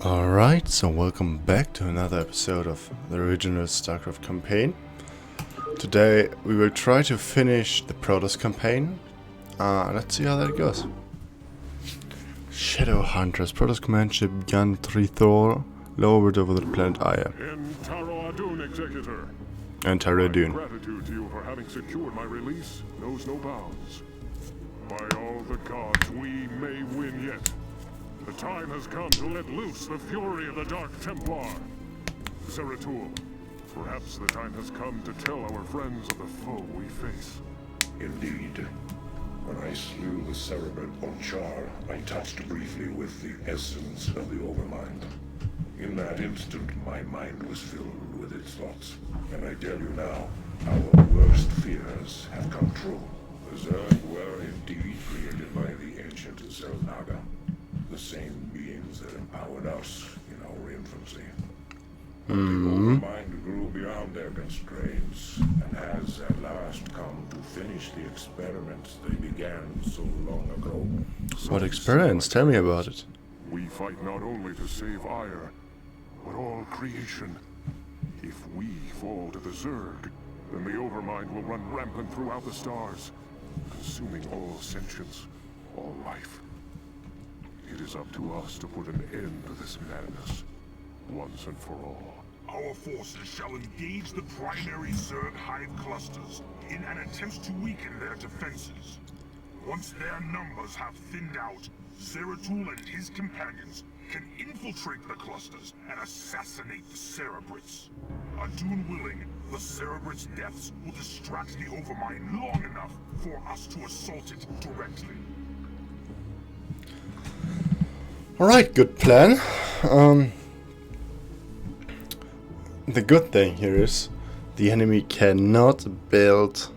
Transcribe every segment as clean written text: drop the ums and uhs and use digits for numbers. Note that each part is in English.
Alright, so welcome back to another episode of the original StarCraft campaign. Today we will try to finish the Protos campaign. Let's see how that goes. Shadow Hunters, Protos command ship Gun 3 Thor, lowered over the planet Aya. Entaro Tassadar, Executor. Entaro Tassadar. Gratitude to you for having secured my release knows no bounds. By all the gods, we may win yet. The time has come to let loose the fury of the Dark Templar. Zeratul, perhaps the time has come to tell our friends of the foe we face. Indeed. When I slew the Cerebral Onchar, I touched briefly with the essence of the Overmind. In that instant, my mind was filled with its thoughts. And I tell you now, our worst fears have come true. The Zerg were indeed created by the ancient Zelnaga. The same beings that empowered us in our infancy. But the Overmind grew beyond their constraints, and has at last come to finish the experiments they began so long ago. What experiments? Tell me about it. We fight not only to save Ire, but all creation. If we fall to the Zerg, then the Overmind will run rampant throughout the stars, consuming all sentience, all life. It is up to us to put an end to this madness, once and for all. Our forces shall engage the primary Zerg hive clusters in an attempt to weaken their defenses. Once their numbers have thinned out, Zeratul and his companions can infiltrate the clusters and assassinate the Cerebrits. Adun willing, the Cerebrits' deaths will distract the Overmind long enough for us to assault it directly. Alright, good plan. The good thing here is the enemy cannot build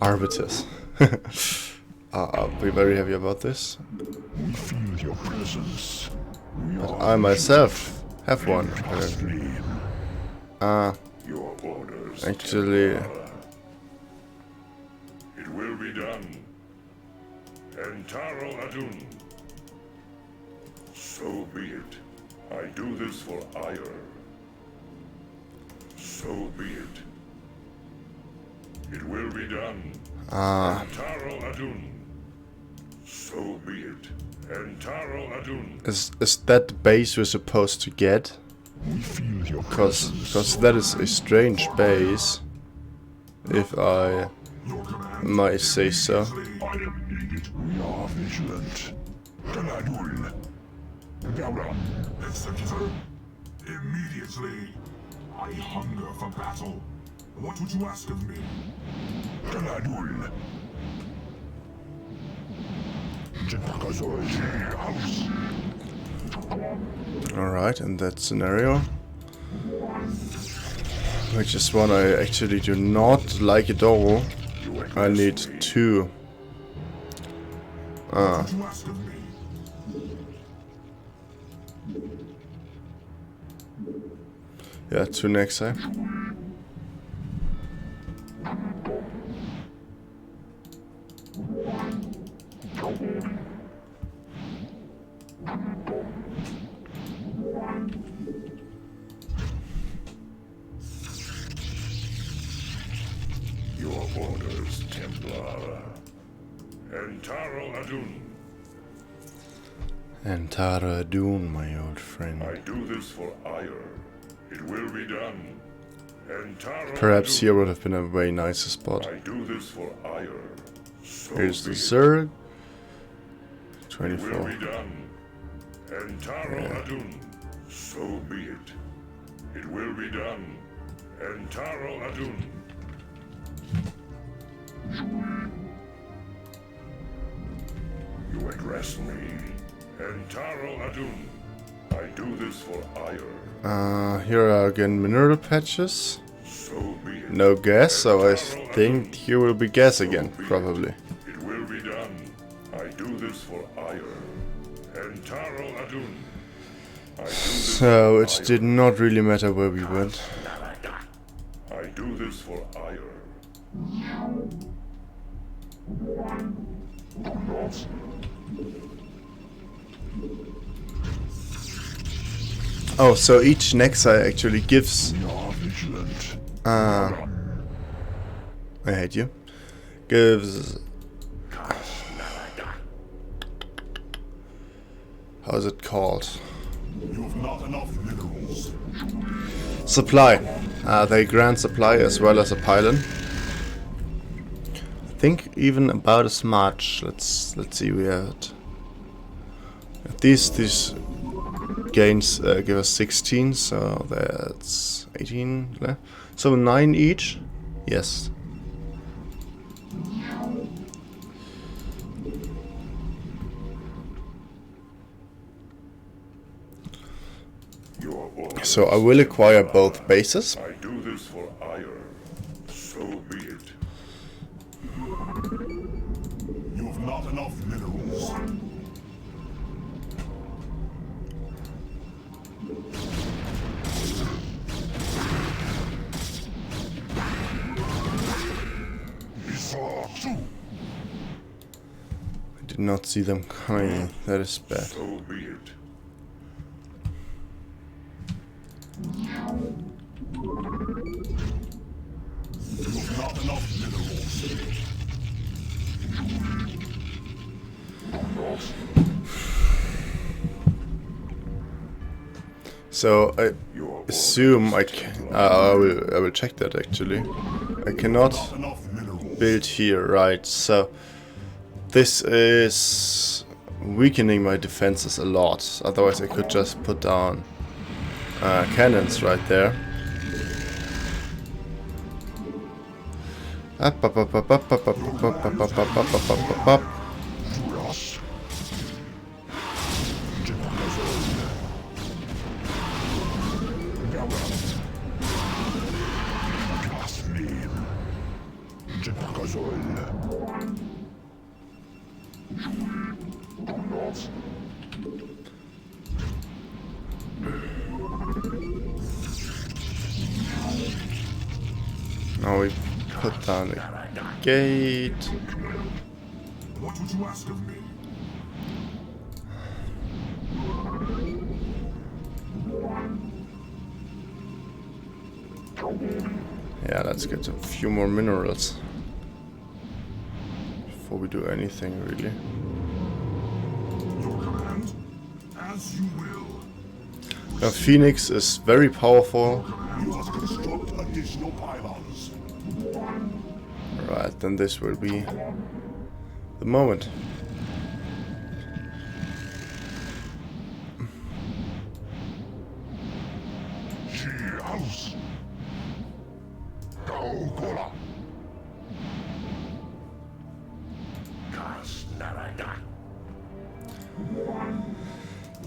arbiters. Be very happy about this. We feel your presence. But I myself have one. Your orders. Actually, It will be done. Entaro Tassadar. So be it. I do this for Ire. So be it. It will be done. Entaro Tassadar. So be it. Entaro Tassadar. is that the base we're supposed to get? We feel your Because that is a strange base, if I might say so. I am needed. We are vigilant. Galadul. Gala. Executor, immediately. I hunger for battle. What would you ask of me? Galadul. House. Alright, in that scenario, which is one I actually do not like at all, I need two. What would you ask of me? Yeah, two next time. Your orders, Templar. Entaro Tassadar. Entaro Tassadar, my old friend. I do this for Ire. It will be done. Entaro Perhaps Tassadar. here would have been a very nice spot. I do this for Ire. So Here's be the it. Zerg. It will 24. be done. Entaro Tassadar. So be it. It will be done. Entaro Tassadar. You address me. Entaro Tassadar. I do this for Ire. Here are again mineral patches. So be it. No gas, so I think here will be gas again, probably. It will be done. I do this for Ire. Entaro Tassadar. I do this So for it Ire. did not really matter where we went. I do this for Ire. Oh, so each Nexa actually gives... We are vigilant. I hate you. Gives... How is it called? You have not enough minerals. Supply. They grant supply as well as a pylon. I think even about as much. Let's see. We had these gains give us 16, so that's 18 left. So 9 each. Yes. So I will acquire both bases. I do this for ire. So be it. You have not enough minerals. I did not see them coming. That is bad. So be it. You have not enough minerals. So I assume I can. I will check that actually. I cannot Not enough minerals. build here, right? So this is weakening my defenses a lot. Otherwise, I could just put down cannons right there. Up, up, up, up, up, up, up, up, up, up, up, up, up, up, up. Now we put down the gate. What would you ask of me? Yeah, let's get a few more minerals before we do anything really. Your command? As you will. Now Phoenix is very powerful. You must construct additional pylons. Right, then this will be the moment. House. Kola.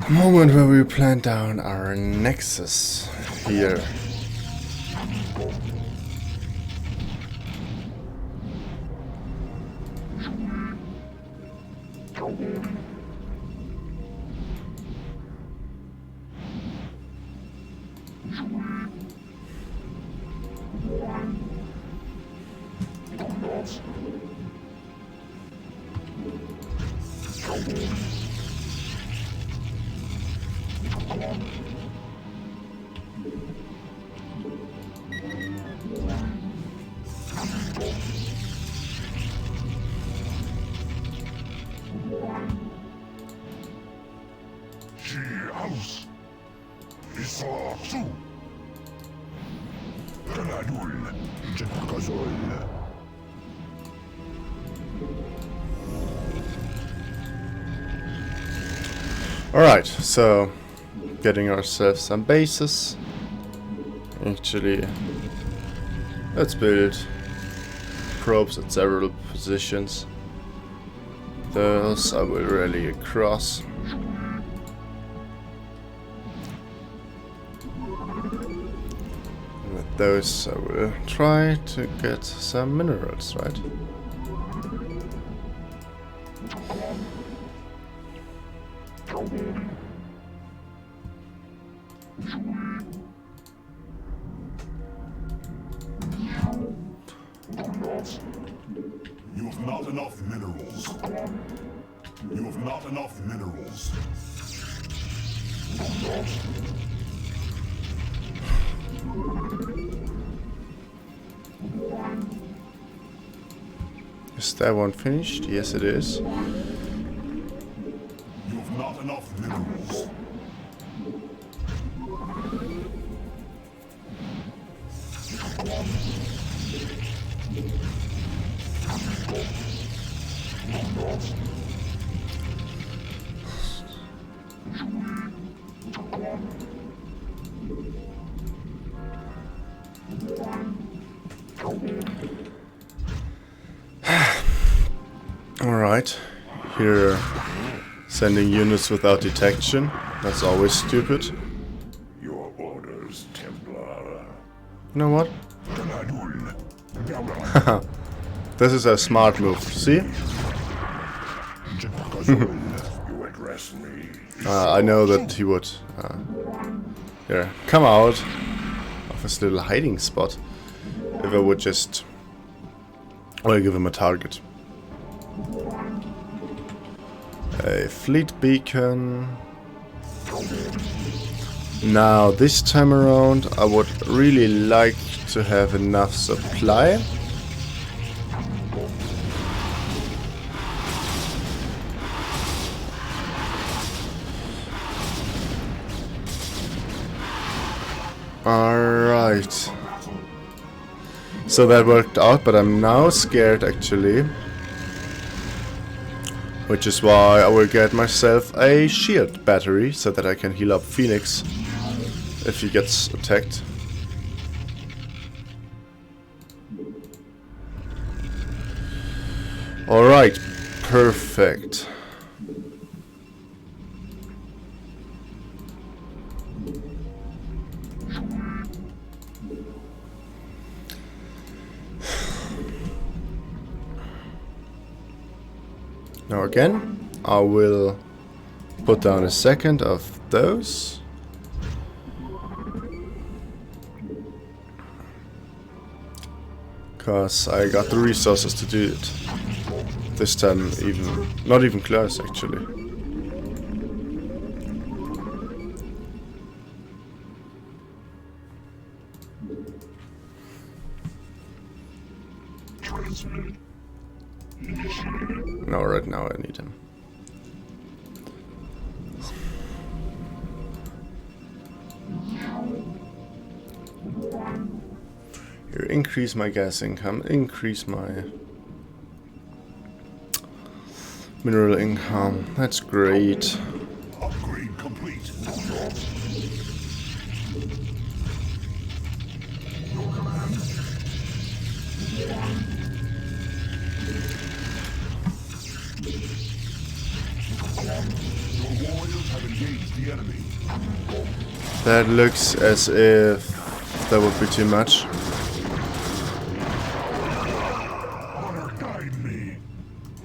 The moment where we plant down our nexus here. House. Isatsu. Kanadul. Jepakazol. Alright, so getting ourselves some bases. Actually, let's build probes at several positions. Those I will rally across. With those I will try to get some minerals, right? You have not enough minerals. You have not enough minerals. Is that one finished? Yes, it is. You have not enough minerals. Alright. Here, sending units without detection. That's always stupid. Your orders, Templar. You know what? This is a smart move, see? You address me. I know that he would come out of his little hiding spot if I would just give him a target. A fleet beacon. Now this time around I would really like to have enough supply. Alright. So that worked out, but I'm now scared actually. Which is why I will get myself a shield battery so that I can heal up Phoenix if he gets attacked. Alright, perfect. Now again, I will put down a second of those. Because I got the resources to do it. This time not even close actually. No, right now I need him. Here, increase my gas income, increase my mineral income. That's great. Upgrade complete. Your command. Your warriors have engaged the enemy. That looks as if that would be too much. Honor guide me.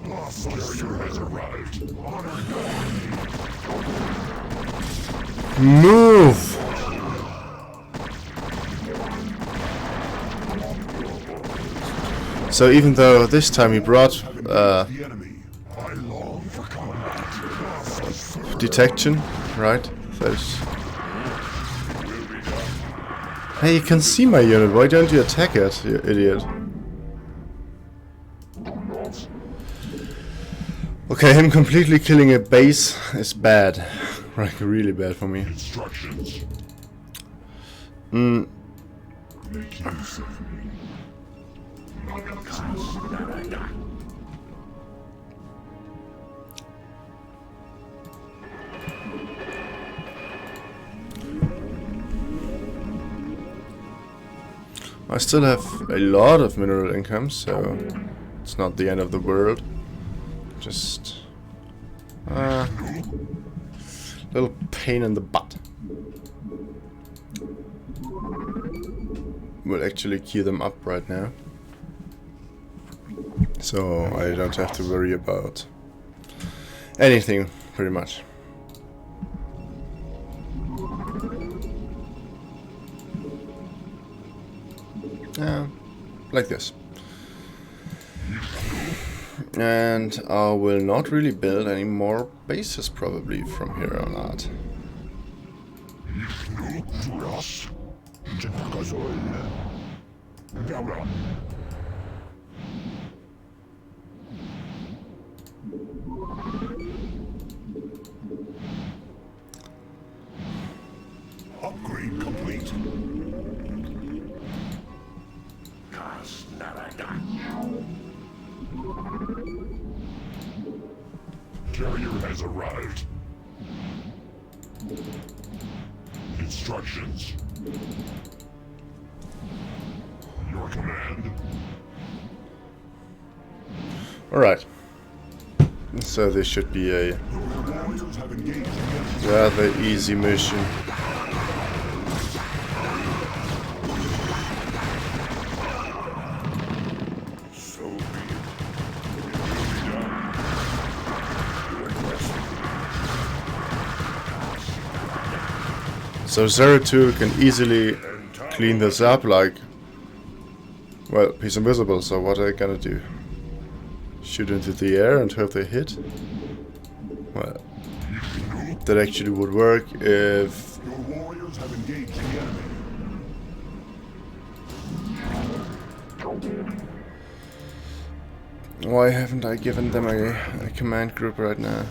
Lost warrior has arrived. Honor guide me. Move! So even though this time he brought The enemy. I long for combat. detection, right? Hey, you can see my unit, why don't you attack it, you idiot? Okay, him completely killing a base is bad. Like, really bad for me. Instructions. Mm. Make use of me. I still have a lot of mineral income, so it's not the end of the world. Just little pain in the butt. We'll actually queue them up right now, so I don't have to worry about anything, pretty much. Like this. And I will not really build any more bases probably from here on out. Upgrade complete. Carrier has arrived. Instructions. Your command. Alright. So this should be a Warriors have engaged the enemy. rather easy mission. So be it. It will be done. Request. So Zeratul can easily clean this up, like... Well, he's invisible, so what are they gonna do? Shoot into the air and hope they hit? Well, that actually would work if... Your warriors have engaged the enemy. Why haven't I given them a command group right now?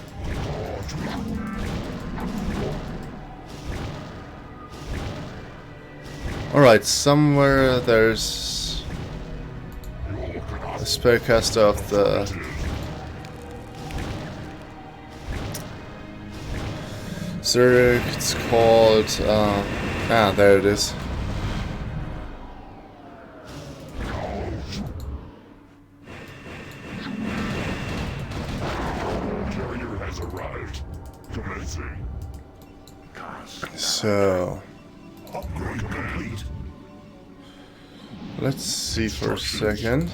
Alright, somewhere there's the spellcaster of the... Zerg, it's called... there it is. Carrier has arrived. Commencing. So... Upgrade complete. let's see for a second.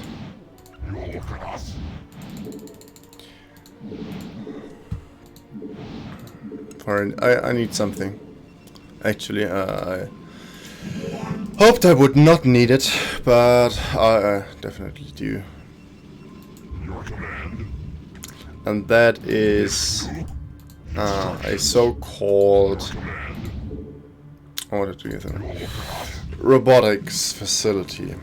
Your command. I need something. Actually, I hoped I would not need it, but I definitely do. Your command. And that is a so-called... I wanted to get them. Robotics facility.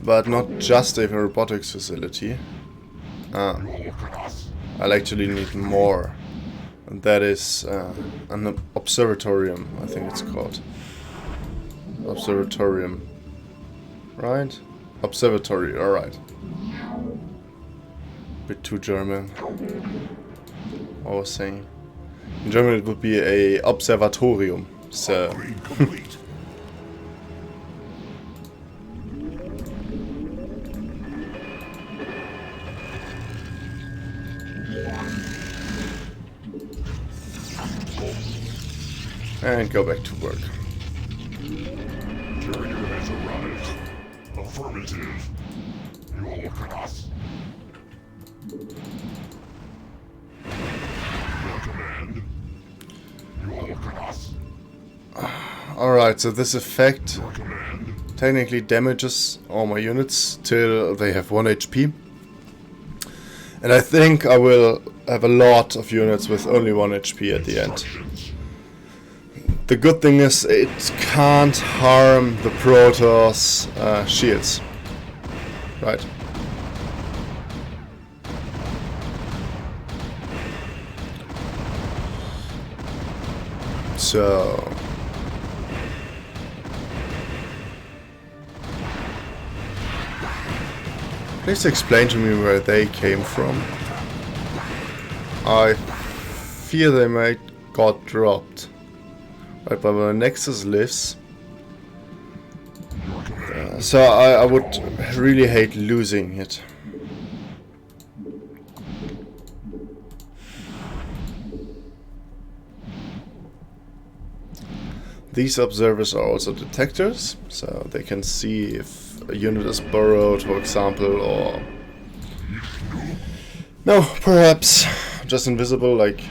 But not just a robotics facility. I'll actually need more. And that is an observatorium, I think it's called. Observatorium. Right? Observatory, alright. Bit too German. I was saying. In German it would be a observatorium. So. Upgrade complete. And go back to work. Carrier has arrived. Affirmative. Your command. Your command. Your command. Alright, so this effect Your command. technically damages all my units till they have 1 HP. And I think I will have a lot of units with only 1 HP at the end. Instructions. The good thing is it can't harm the Protos shields. Right. So... please explain to me where they came from. I fear they might got dropped. Right, but where Nexus lives. So I would really hate losing it. These observers are also detectors, so they can see if a unit is burrowed, for example, or... no, perhaps just invisible, like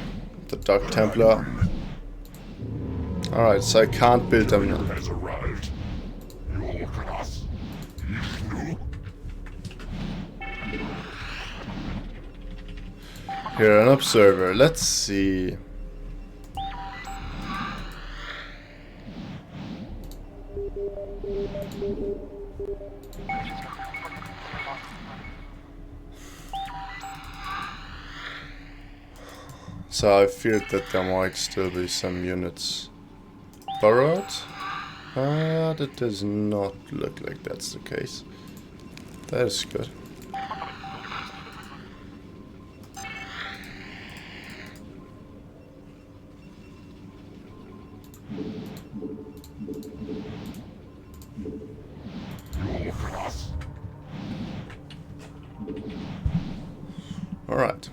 the Dark Templar. Alright, so I can't build them now. Has arrived. Your command. Here, an observer. Let's see. So I feel that there might still be some units borrowed. But it does not look like that's the case. That is good. Alright.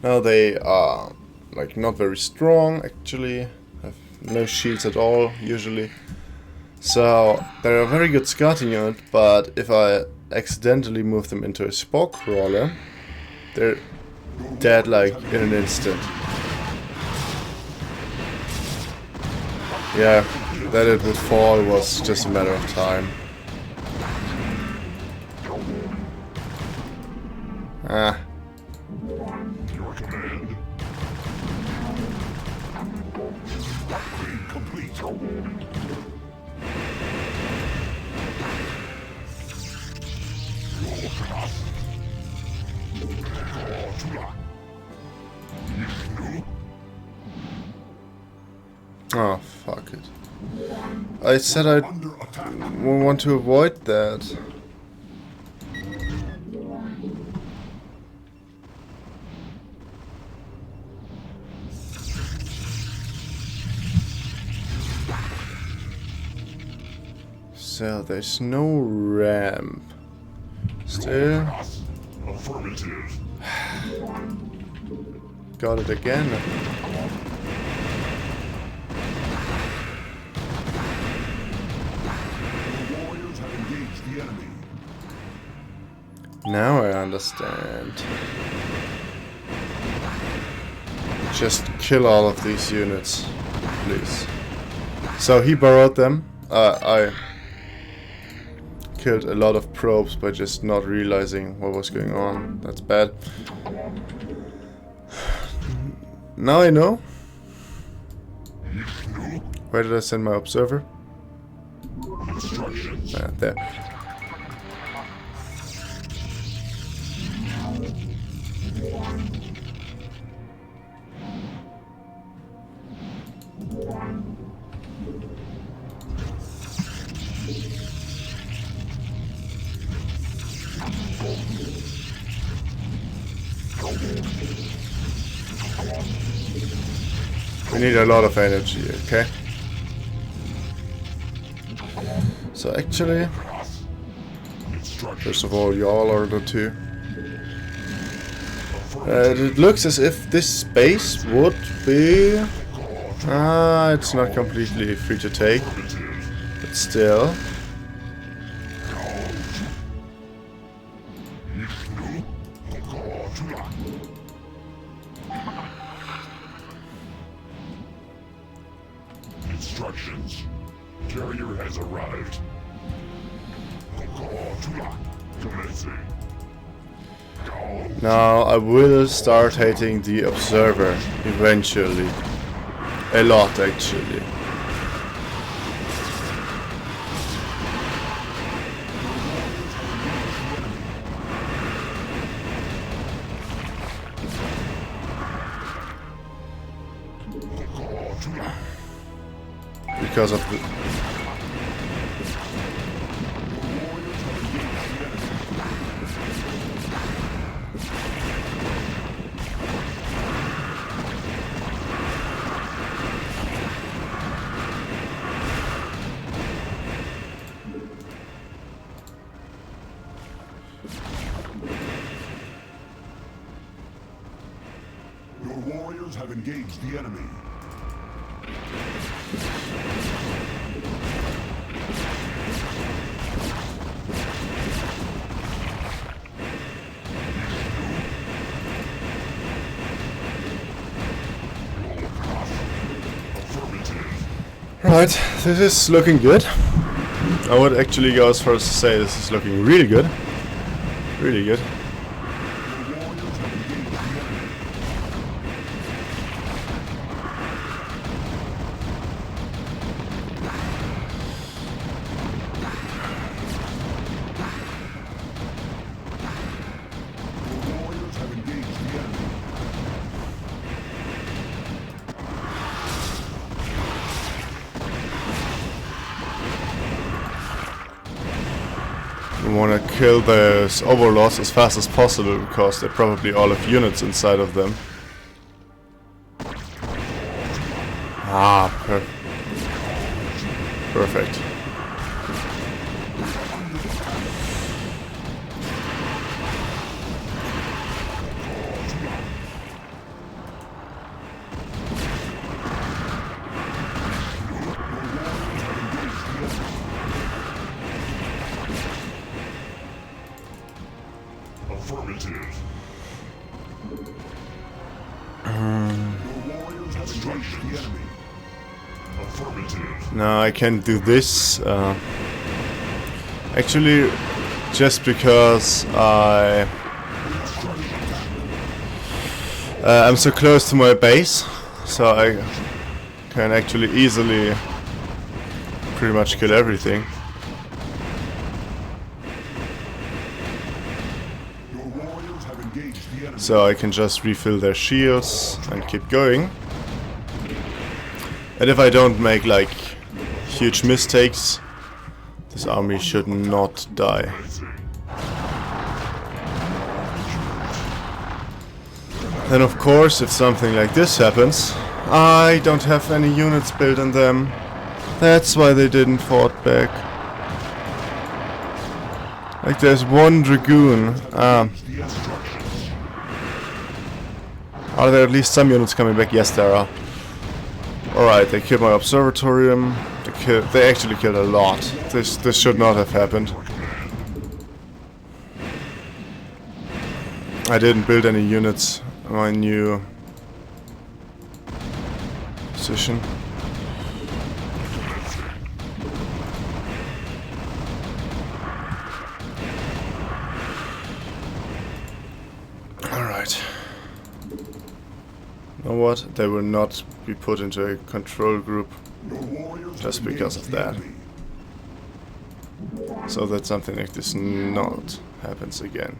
Now they are like not very strong actually, have no shields at all usually. So they're a very good scouting unit, but if I accidentally move them into a spore crawler, they're dead like in an instant. Yeah, that it would fall was just a matter of time. Ah. Your command. Upgrade complete. Oh, fuck it. I said I want to avoid that. So there's no ramp. Still. Affirmative. Got it again. The warriors have engaged the enemy. Now I understand. Just kill all of these units, please. So he borrowed them. I killed a lot of probes by just not realizing what was going on. That's bad. Now I know. Where did I send my observer? Instructions. There. We need a lot of energy, okay? So actually, first of all, y'all are the two. It looks as if this space would be... it's not completely free to take, but still. Instructions. Carrier has arrived. Commencing. Now I will start hating the observer eventually. A lot actually. Because of the... Your warriors have engaged the enemy. Right, this is looking good. I would actually go as far as to say this is looking really good. Really good. want to kill those overlords as fast as possible because they probably all have units inside of them. Ah, perfect. Affirmative. Affirmative. No, I can't do this. Actually, just because I'm so close to my base, so I can actually easily pretty much kill everything. So I can just refill their shields and keep going. And if I don't make like huge mistakes, this army should not die. Then of course, if something like this happens, I don't have any units built in them. That's why they didn't fought back. Like there's one dragoon. Are there at least some units coming back? Yes, there are. Alright, they killed my observatorium. They actually killed a lot. This should not have happened. I didn't build any units in my new position. Alright. You know what? They will not be put into a control group just because of that. So that something like this not happens again.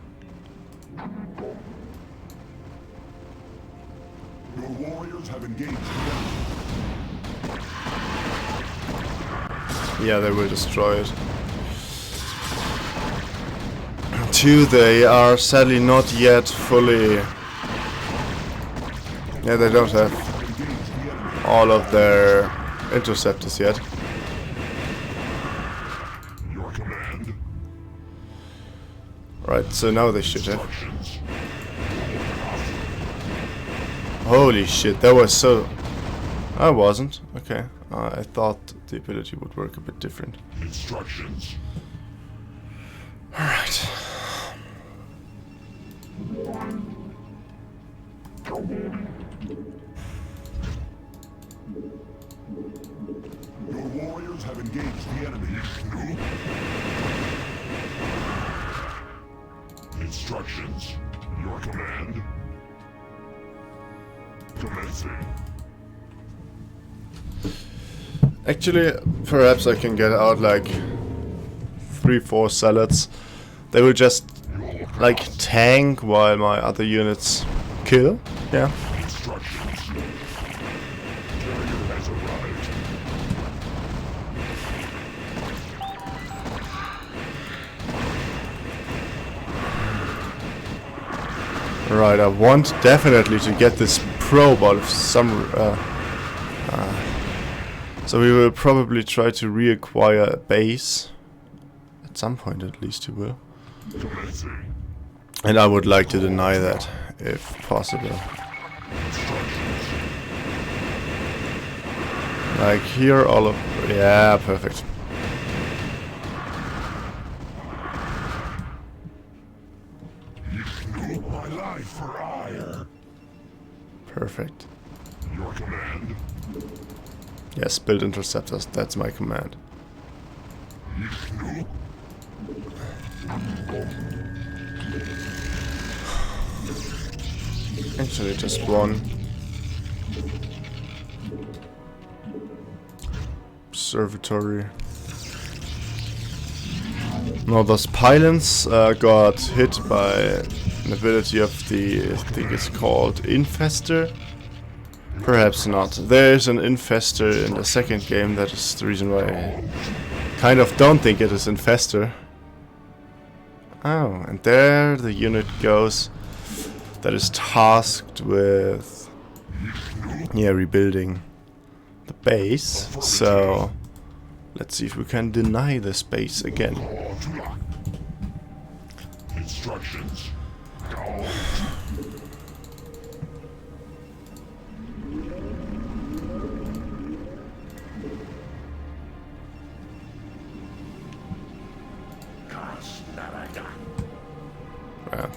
Your warriors have engaged. Yeah, they will destroy it. 2, they are sadly not yet fully... Yeah, they don't have all of their interceptors yet. Your command. Right, so now they should have. Holy shit, that was so... I wasn't. Okay. I thought the ability would work a bit different. Instructions. Alright. Your warriors have engaged the enemy. Instructions. Your command. Commencing. Actually, perhaps I can get out like 3-4 salads. They will just like tank while my other units kill. Yeah. Instructions. Carrier has arrived. Right, I want definitely to get this probe out of some... so we will probably try to reacquire a base. At some point at least we will. Commencing. And I would like to deny that, if possible. Like here all of... Yeah, perfect. My life for ire. Perfect. Your command. Yes, build interceptors, that's my command. Actually, just one. Observatory. No, those pylons got hit by an ability of the, I think it's called Infester. Perhaps not. There is an Infester in the second game, that is the reason why I kind of don't think it is Infester. Oh, and there the unit goes that is tasked with, yeah, rebuilding the base. So let's see if we can deny this base again. Instructions. Go.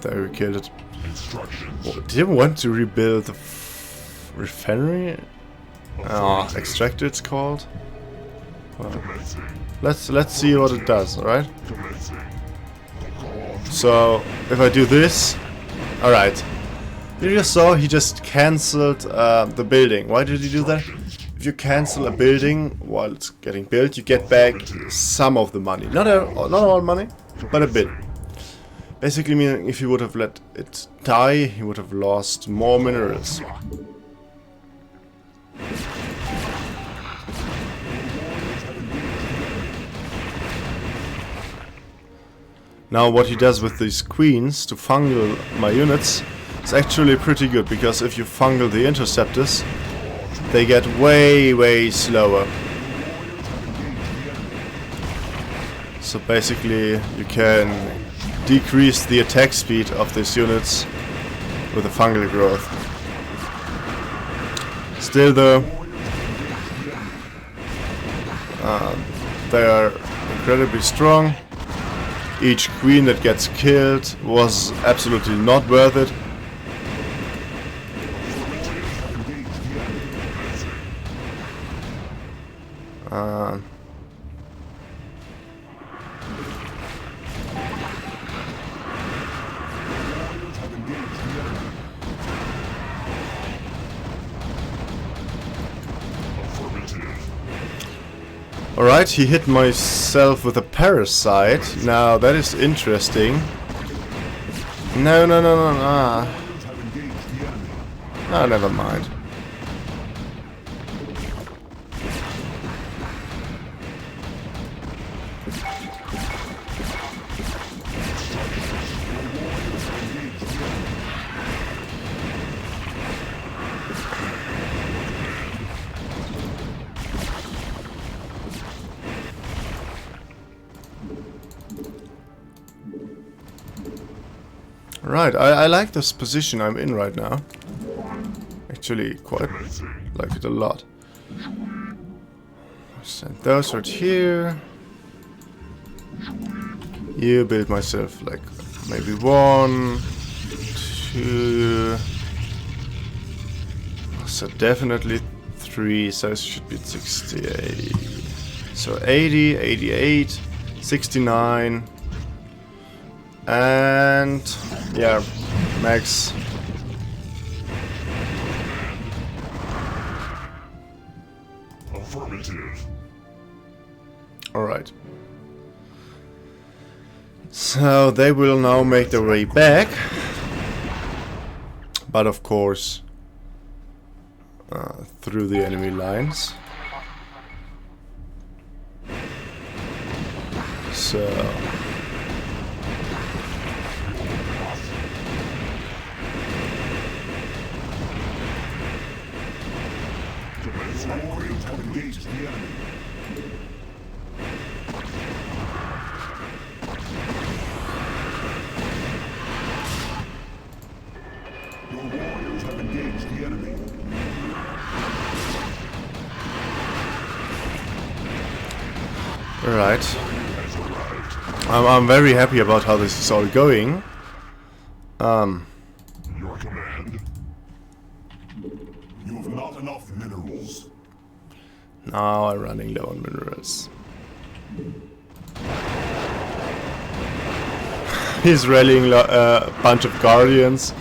There we killed it. Instructions. Oh, did you want to rebuild the refinery? Extractor it's called. Well, let's see what it does, alright? So if I do this, alright. You just saw he just cancelled the building. Why did he do that? If you cancel a building while it's getting built, you get back some of the money. Not all money, but a bit. Basically meaning if he would have let it die, he would have lost more minerals. Now what he does with these queens to fungal my units is actually pretty good, because if you fungal the interceptors, they get way slower. So basically you can decrease the attack speed of these units with the fungal growth. Still though, they are incredibly strong. Each queen that gets killed was absolutely not worth it. Alright, he hit myself with a parasite. Now that is interesting. No. Ah, never mind. Right, I like this position I'm in right now. Actually, quite like it a lot. Send those right here. You build myself like maybe 1, 2. So definitely 3. So it should be 68. So 80, 88, 69. And yeah, max. Affirmative. Alright. So they will now make their way back. But of course, through the enemy lines. So Warriors have engaged the enemy. Your warriors have engaged the enemy. Right. I'm very happy about how this is all going. Your command. You have not enough minerals. Now I'm running low on minerals. He's rallying a bunch of guardians.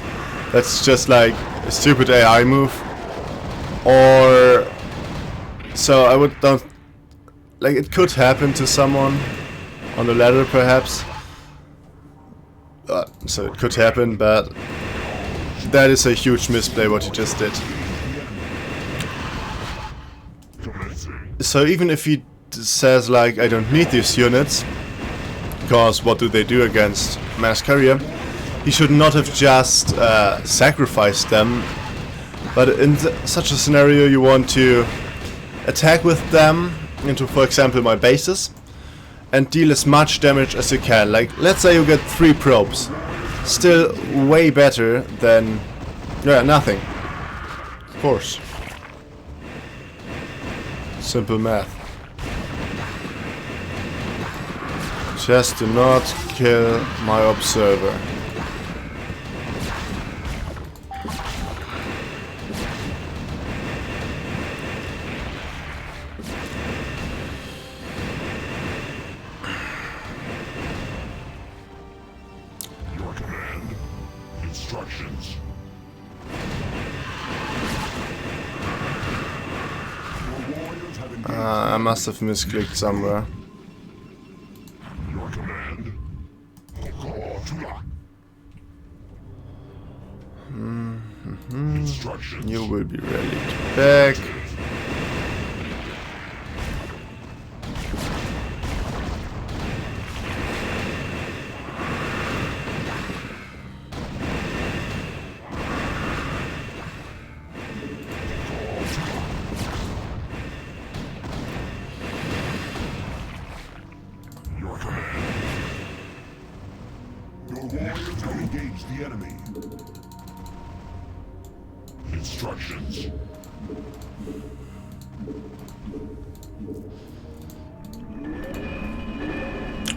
That's just like a stupid AI move. Or so I would don't like it could happen to someone on the ladder perhaps. So it could happen, but that is a huge misplay what he just did. So even if he says like I don't need these units, because what do they do against mass carrier, he should not have just sacrificed them. But in such a scenario, you want to attack with them into, for example, my bases, and deal as much damage as you can. Like, let's say you get 3 probes. Still way better than, yeah, nothing. Of course. Simple math. Just do not kill my observer. Instructions. I must have misclicked somewhere. Your command. Instructions. You will be rallied back. Warriors will engage the enemy. Instructions.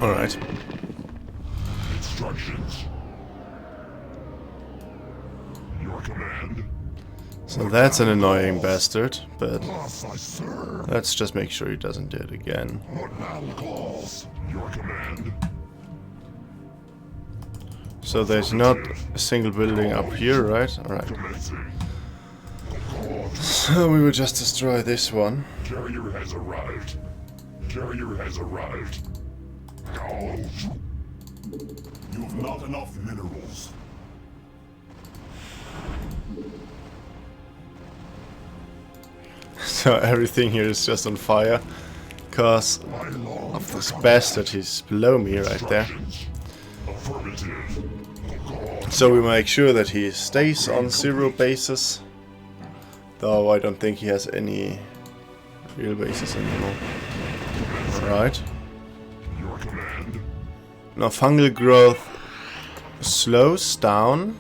All right. Instructions. Your command. So that's an annoying bastard, but Yes, I serve. let's just make sure he doesn't do it again. What battle calls? Your command. So there's not a single building up here, right? All right. Commencing. So we will just destroy this one. Carrier has arrived. Carrier has arrived. You have not enough minerals. So everything here is just on fire because I long of for this combat. bastard. He's below me right there. Instructions. Affirmative. So we make sure that he stays on 0 bases. Though I don't think he has any real bases anymore. Alright. Your command. Now fungal growth slows down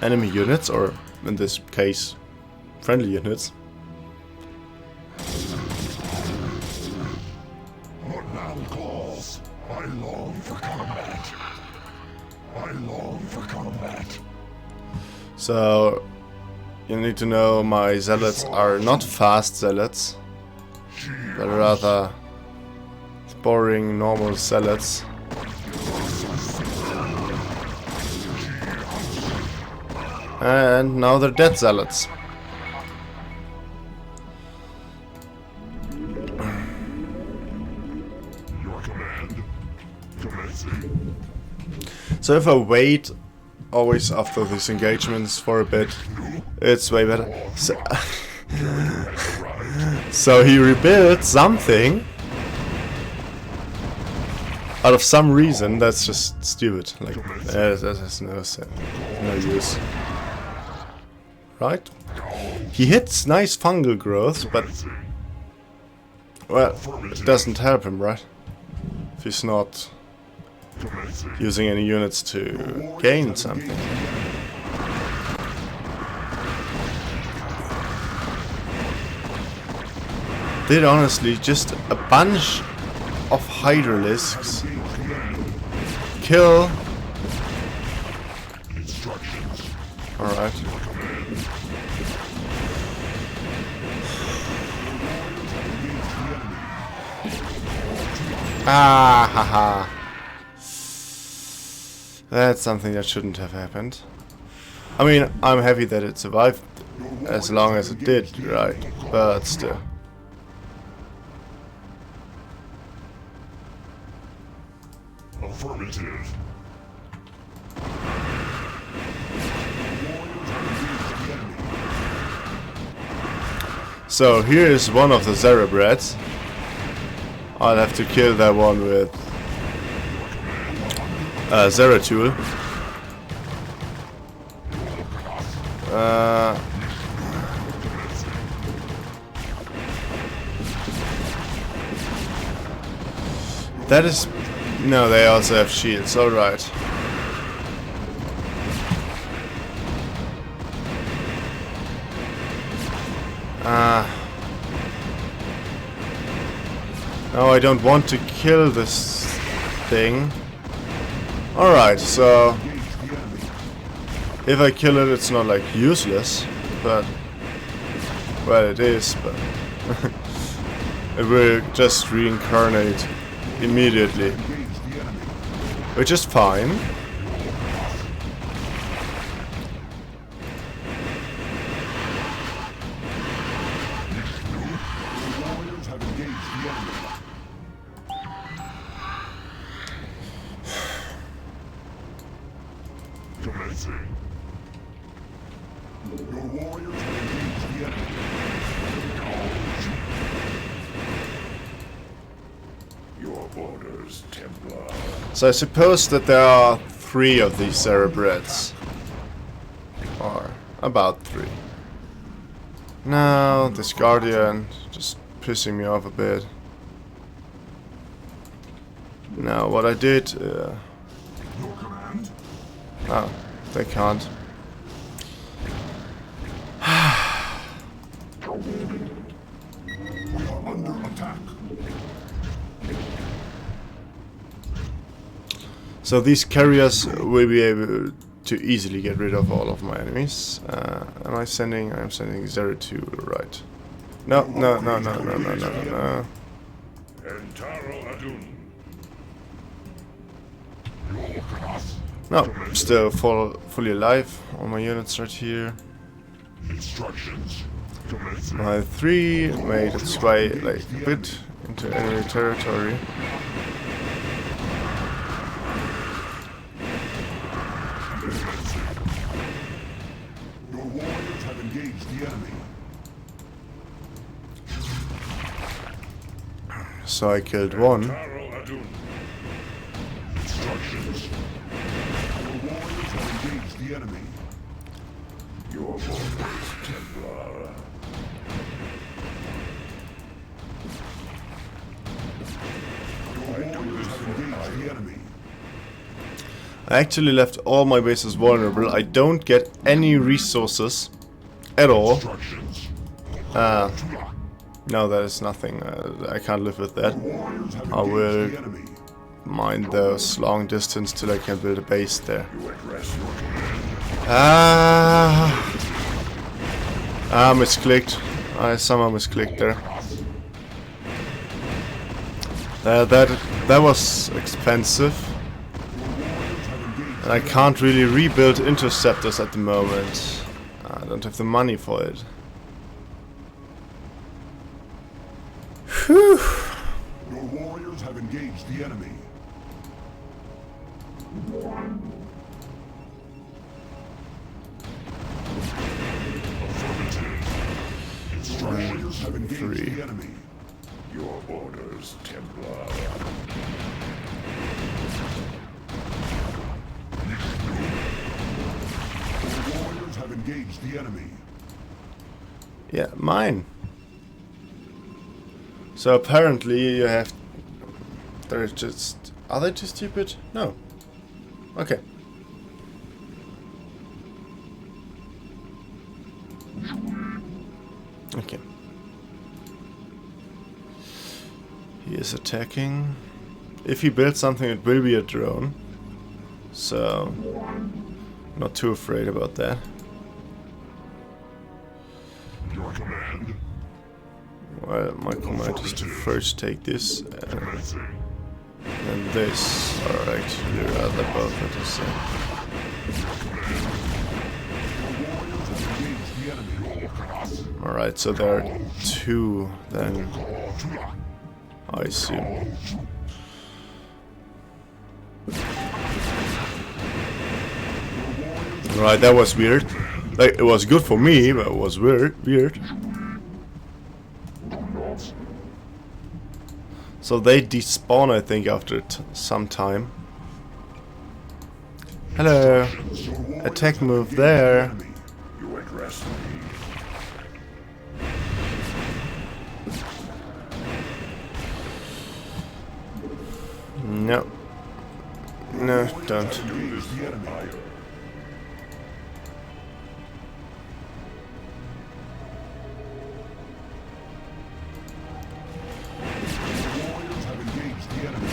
enemy units, or in this case, friendly units. What battle calls? I long for combat. I long for combat. So you need to know my zealots are not fast zealots, but rather boring normal zealots. And now they're dead zealots. Your command. Commencing. So if I wait always after these engagements for a bit, it's way better. So he rebuilt something out of some reason. That's just stupid. Like that has no use, right? He hits nice fungal growth, but well, it doesn't help him, right? If he's not using any units to gain something. Did honestly just a bunch of hydralisks kill. Alright. Ah, haha. That's something that shouldn't have happened. I mean, I'm happy that it survived as long as it did, right? But still. Affirmative. So here is one of the Cerebrats. I'll have to kill that one with Zeratul. That is... No, they also have shields, alright. No, I don't want to kill this thing. Alright, so... If I kill it, it's not like useless, but... Well, it is, but... It will just reincarnate immediately. Which is fine. So I suppose that there are 3 of these Cerebrats. Or about 3. Now, this Guardian just pissing me off a bit. Now, what I did... oh, they can't. We are under attack. So these carriers will be able to easily get rid of all of my enemies. Am I sending? I'm sending 0 to right. No. Entaro No, still fully alive. All my units right here. Instructions. My 3 made its way like a bit into enemy territory. Your warriors have engaged the enemy. So I killed 1. Instructions. Your warriors have engaged the enemy. Your orders, Templar. Your warriors have engaged the enemy. I actually left all my bases vulnerable. I don't get any resources at all. Instructions. No, that is nothing. I can't live with that. Warriors have I will engaged the enemy. mine those long distance till I can build a base there. You address your command. Misclicked. I somehow misclicked there. That was expensive. And I can't really rebuild interceptors at the moment. I don't have the money for it. Whew. Your warriors have engaged the enemy. Warriors have engaged 3. the enemy. Your orders, Templar. Your warriors have engaged the enemy. Yeah, mine. So apparently you have... They're just... Are they too stupid? No. Okay. Okay. He is attacking. If he builds something, it will be a drone. So... Not too afraid about that. Your command. Well, my command is to first take this and this. Or actually rather both at the same. Alright, so there are 2 then, I assume. Alright, that was weird. Like, it was good for me, but it was weird. So they despawn, I think, after some time. Hello. Attack move there. You address me. No. No, don't. Engage the enemy. Warriors have engaged the enemy.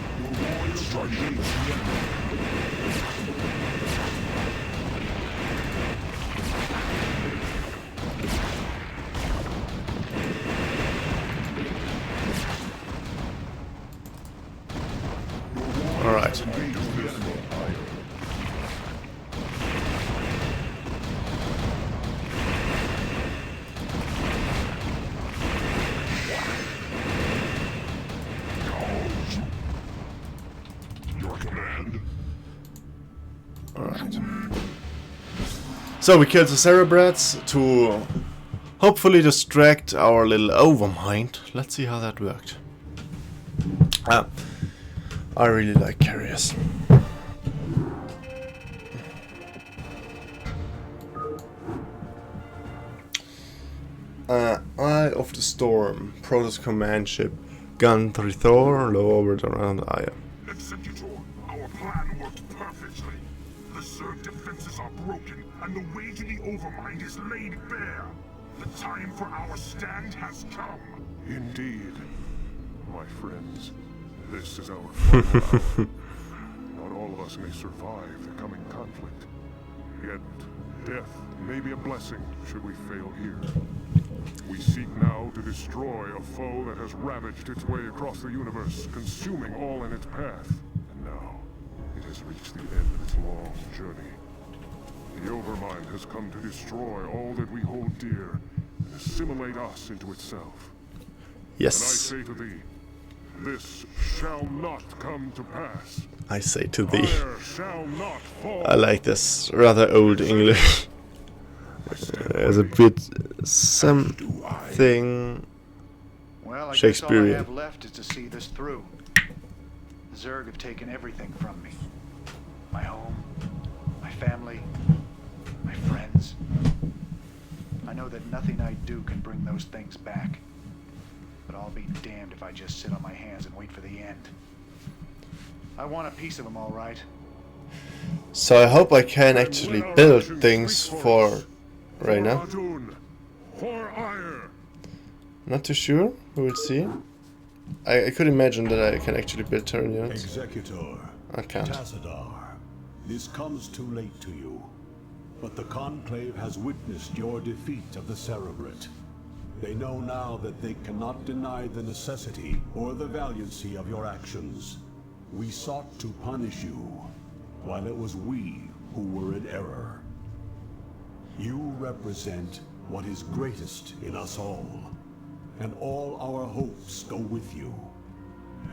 Your warriors are engaged the enemy. Alright. Engage the enemy. Your command? Alright. So we killed the Cerebrats to hopefully distract our little Overmind. Let's see how that worked. I really like carriers. Eye of the Storm, Protos command ship, gun 3 Thor, low orbit around Aya. Executor, our plan worked perfectly. The Zerg defenses are broken, and the way to the Overmind is laid bare. The time for our stand has come. Indeed. My friends, this is our final hour. Not all of us may survive the coming conflict. Yet, death may be a blessing should we fail here. We seek now to destroy a foe that has ravaged its way across the universe, consuming all in its path. And now, it has reached the end of its long journey. The Overmind has come to destroy all that we hold dear, and assimilate us into itself. And I Yes, say to thee, this shall not come to pass. I say to thee. Fire shall not fall. I like this rather old English. There's a bit something Well, I guess all I Shakespearean. have left is to see this through. The Zerg have taken everything from me. My home, my family, my friends. I know that nothing I do can bring those things back. But I'll be damned if I just sit on my hands and wait for the end. I want a piece of them, all right. So I hope I can actually build things for Reyna. Adun, for ire. Not too sure, we will see. I could imagine that I can actually build turn units. Executor, I can't. Tassadar, this comes too late to you, but the Conclave has witnessed your defeat of the Cerebrit. They know now that they cannot deny the necessity or the valiancy of your actions. We sought to punish you, while it was we who were in error. You represent what is greatest in us all, and all our hopes go with you.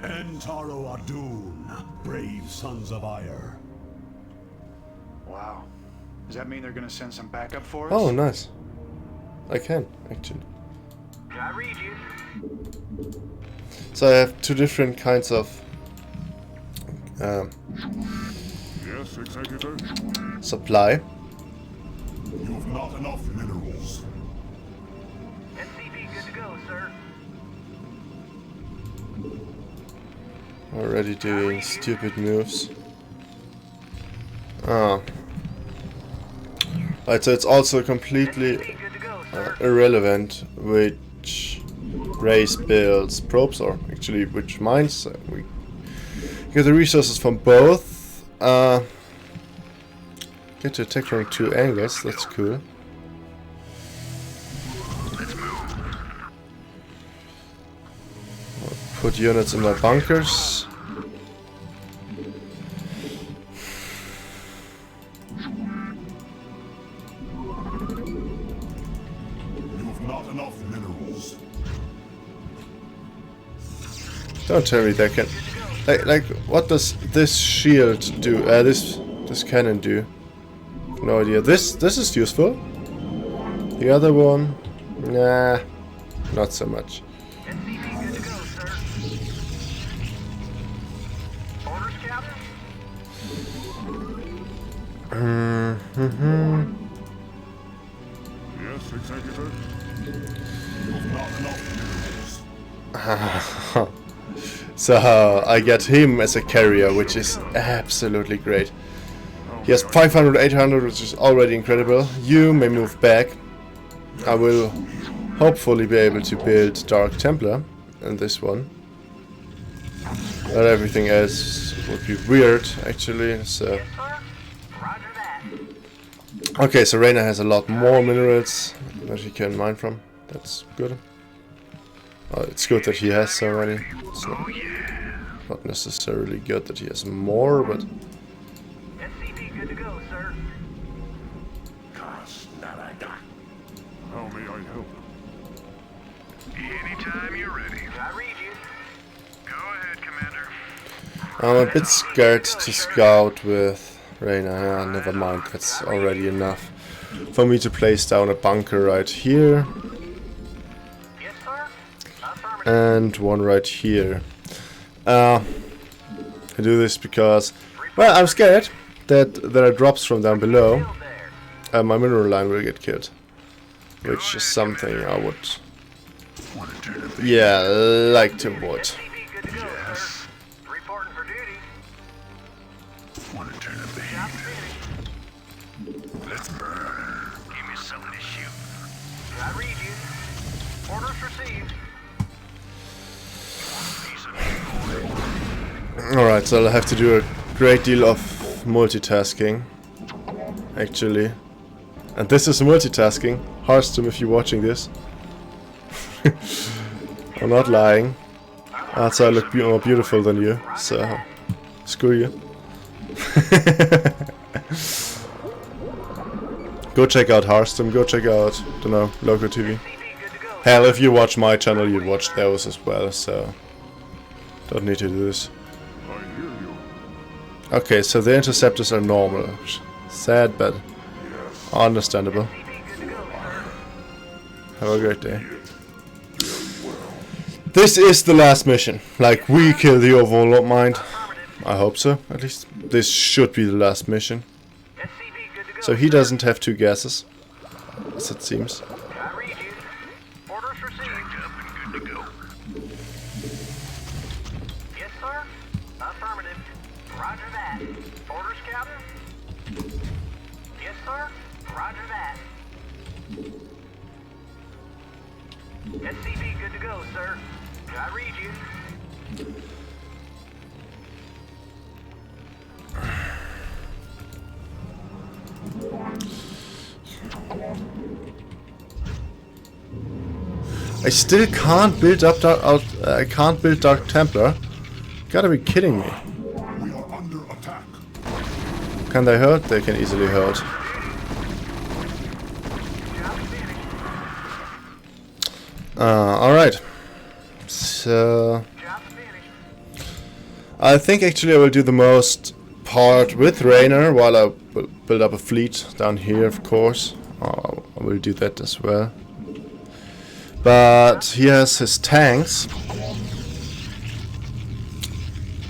Entaro Adun, brave sons of Ire. Wow. Does that mean they're gonna send some backup for us? Oh, nice. I can, actually. I read you. So I have two different kinds of Yes, Executor. supply. You've not enough minerals. SCP good to go, sir. Already doing stupid moves. Oh. Right, so it's also completely SCP good to go, sir. irrelevant which race builds probes, or actually which mines. We get the resources from both. Get to attack from 2 angles, that's cool. I'll put units in my bunkers. You've not enough minerals. Don't tell me that can. Like, what does this shield do? This cannon do? No idea. This is useful. The other one, nah. not so much. SCV good to go, sir. Orders, Captain? Yes, Executor? So I get him as a carrier, which is absolutely great. He has 500, 800, which is already incredible. You may move back. I will hopefully be able to build Dark Templar in this one. But everything else would be weird, actually. So Yes, sir. Roger that. okay, so Reyna has a lot more minerals that he can mine from. That's good. It's good that he has so many. It's not necessarily good that he has more, but SCV good to go, sir. How may I help? Anytime you're ready. I read you. Go ahead, Commander. I'm a bit scared to scout with Reyna. Ah, never mind, that's already enough for me to place down a bunker right here Yes, sir. Affirmative. and one right here. I do this because, well, I'm scared that there are drops from down below. Still there. My mineral line will get killed, which is something I would, yeah, like to avoid. SCV good to go, sir. Reporting for duty. Job finished. Let's burn. Give me something to shoot. I read you. Orders received. Alright, so I'll have to do a great deal of multitasking, actually. And this is multitasking. Harstum, if you're watching this. I'm not lying. Also, I look more beautiful than you, so screw you. Go check out Harstum, go check out, don't know, Loco TV. SCV good to go. Hell, if you watch my channel, you watch theirs as well, so don't need to do this. I hear you. Okay, so the interceptors are normal. Sad, but understandable. SCV good to go, sir. Have a great day. This is the last mission. Like, we kill the OVERMIND. I hope so, at least. This should be the last mission. SCV good to go. So he doesn't have two gases, as it seems. I read you. Orders received. Up and good to go. Yes, sir. Affirmative. Roger that. Orders, Captain? Yes, sir. Roger that. SCV good to go, sir. I read you. I still can't build up I can't build Dark Templar. Gotta be kidding me. We are under attack. Can they hurt? They can easily hurt. Job finished. Alright. So Job finished. I think actually I will do the most part with Reyna while I will build up a fleet down here, of course. I will do that as well. But he has his tanks.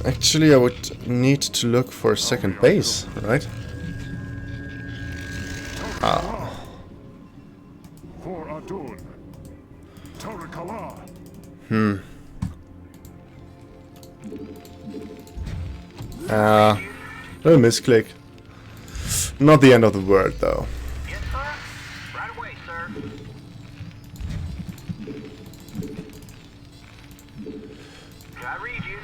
Actually, I would need to look for a second base, right? For Adun. Tarakala. Little misclick. Not the end of the world, though. Yes, sir. Right away, sir. I read you.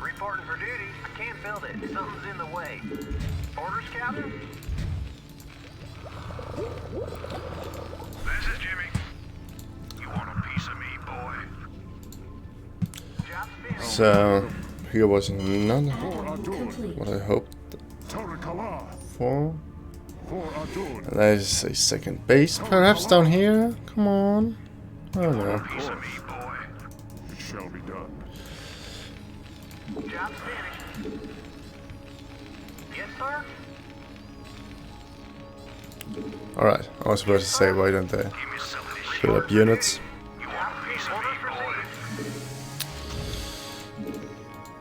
Reporting for duty. I can't build it. Something's in the way. Orders, Captain? This is Jimmy. You want a piece of me, boy? Job finished. So here was none For Adun. what I hoped Tarakala. for. For Adun. There is a second base, perhaps down here. Come on. I don't know. Piece of me, boy. It shall be done. Job finished. Yes, sir. Alright, I was about to say, why don't they? Give me something to Build up units.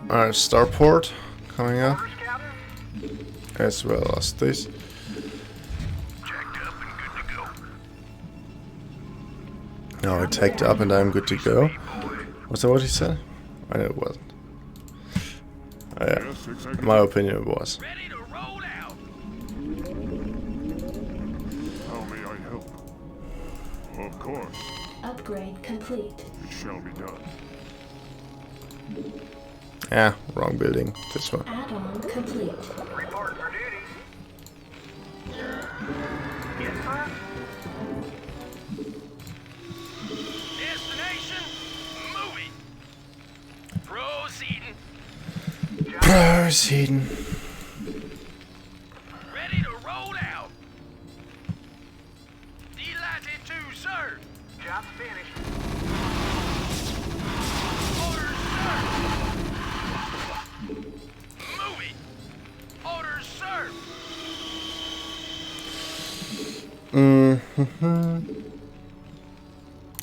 Alright, starport coming up. As well as this. No, I tagged up and I'm good to go. Was that what he said? I know it wasn't. Oh, yeah. In my opinion it was. How may I help? Of course, Upgrade complete. it shall be done. Yeah, wrong building. This one. Add-on complete. Report for duty. Yes, sir. Destination, moving. Proceeding. Proceeding. Ready to roll out. Delighted to serve. Job's finished. Orders, sir. Moving. Orders, sir.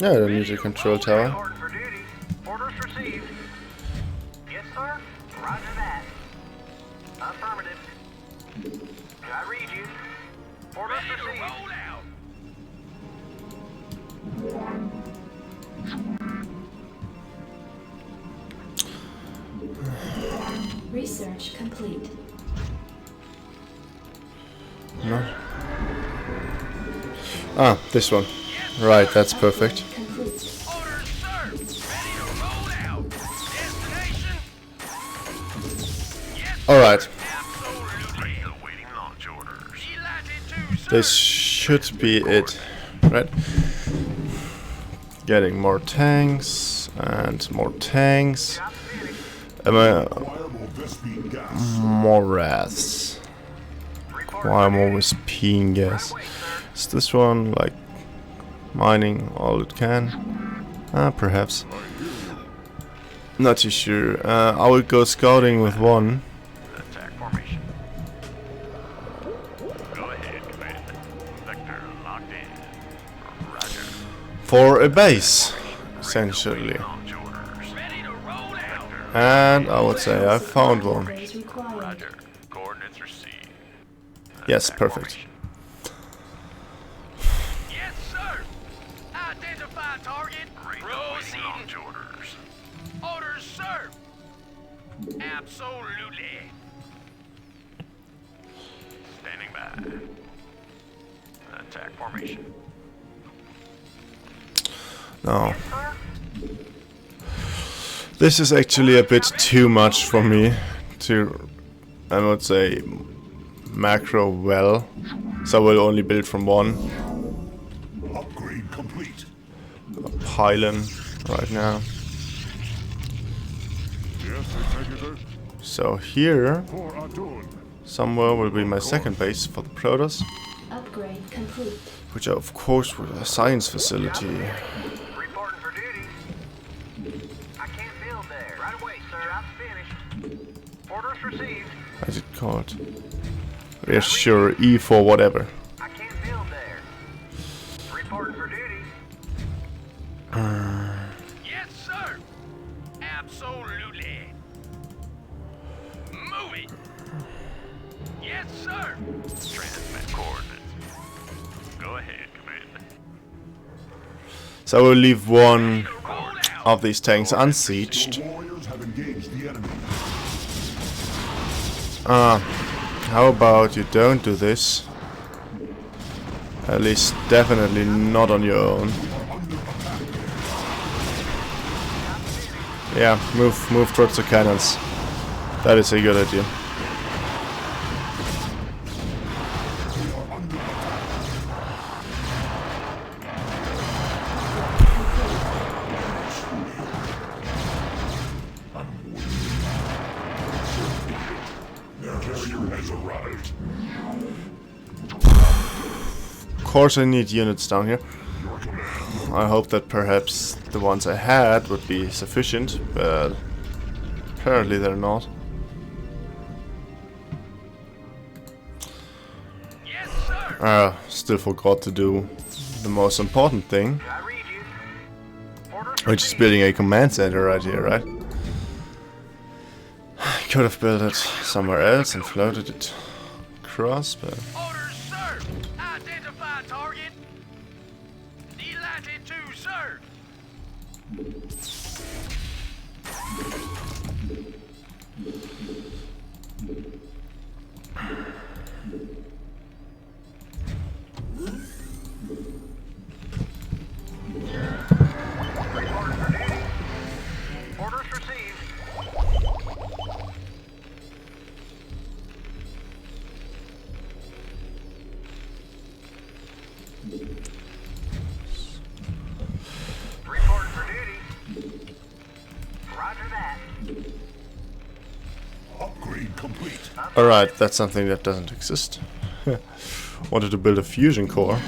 Yeah, I don't need a control tower. Report for duty. Orders received. Yes, sir. Roger that. Affirmative. I read you. Orders Ready to received. roll out. Research complete. No. Ah, this one. Right, that's perfect. Complete. Orders, sir. Ready to roll out. Destination. Yes, Alright, absolutely. Awaiting launch orders. Delighted to serve. this should be it, right? Getting more tanks and more tanks. Acquire more Vespene gas. More wraths. Why I'm always peeing gas. Is this one like mining all it can? Perhaps. Not too sure. I will go scouting with one. Attack formation. Go ahead, Commander. Vector locked in. Roger. For a base, essentially. Launch orders. Ready to roll out. And I would say I found one. Upgrades required. Roger. Coordinates received. Yes, Attack perfect. formation. Yes, sir. Identify target. Proceeding. Launch orders. Orders, sir. Absolutely. Standing by. Attack formation. No. This is actually a bit too much for me to, I would say, macro well. So I will only build from one Upgrade complete. pylon right now. Yes, Executor. So here, For Adun. somewhere will be my second base for the Protos, Upgrade complete. which are of course with a science facility. Reporting for duty. I can't build there. Right away, sir. Job's finished. Orders received. As it called. Yeah, sure, E for whatever. I can't build there. Reporting for duty. Yes, sir. Absolutely. Moving. Yes, sir. Transmit coordinates. Go ahead, Commander. So I will leave one Roll out. of these tanks unsieged. Warriors have engaged the enemy. How about you don't do this? At least definitely not on your own. Yeah, move towards the cannons. That is a good idea. Their carrier has arrived. Of course I need units down here. I hope that perhaps the ones I had would be sufficient, but apparently they're not. Yes, sir. Still forgot to do the most important thing, Did I read you? Orders which is received. building a command center right here, right? Could have built it somewhere else and floated it across, but Orders, sir! Identify target! Delighted to, sir! Reporting for duty. Orders received. Reporting for duty. Roger that. Upgrade complete. alright, that's something that doesn't exist. Wanted to build a fusion core.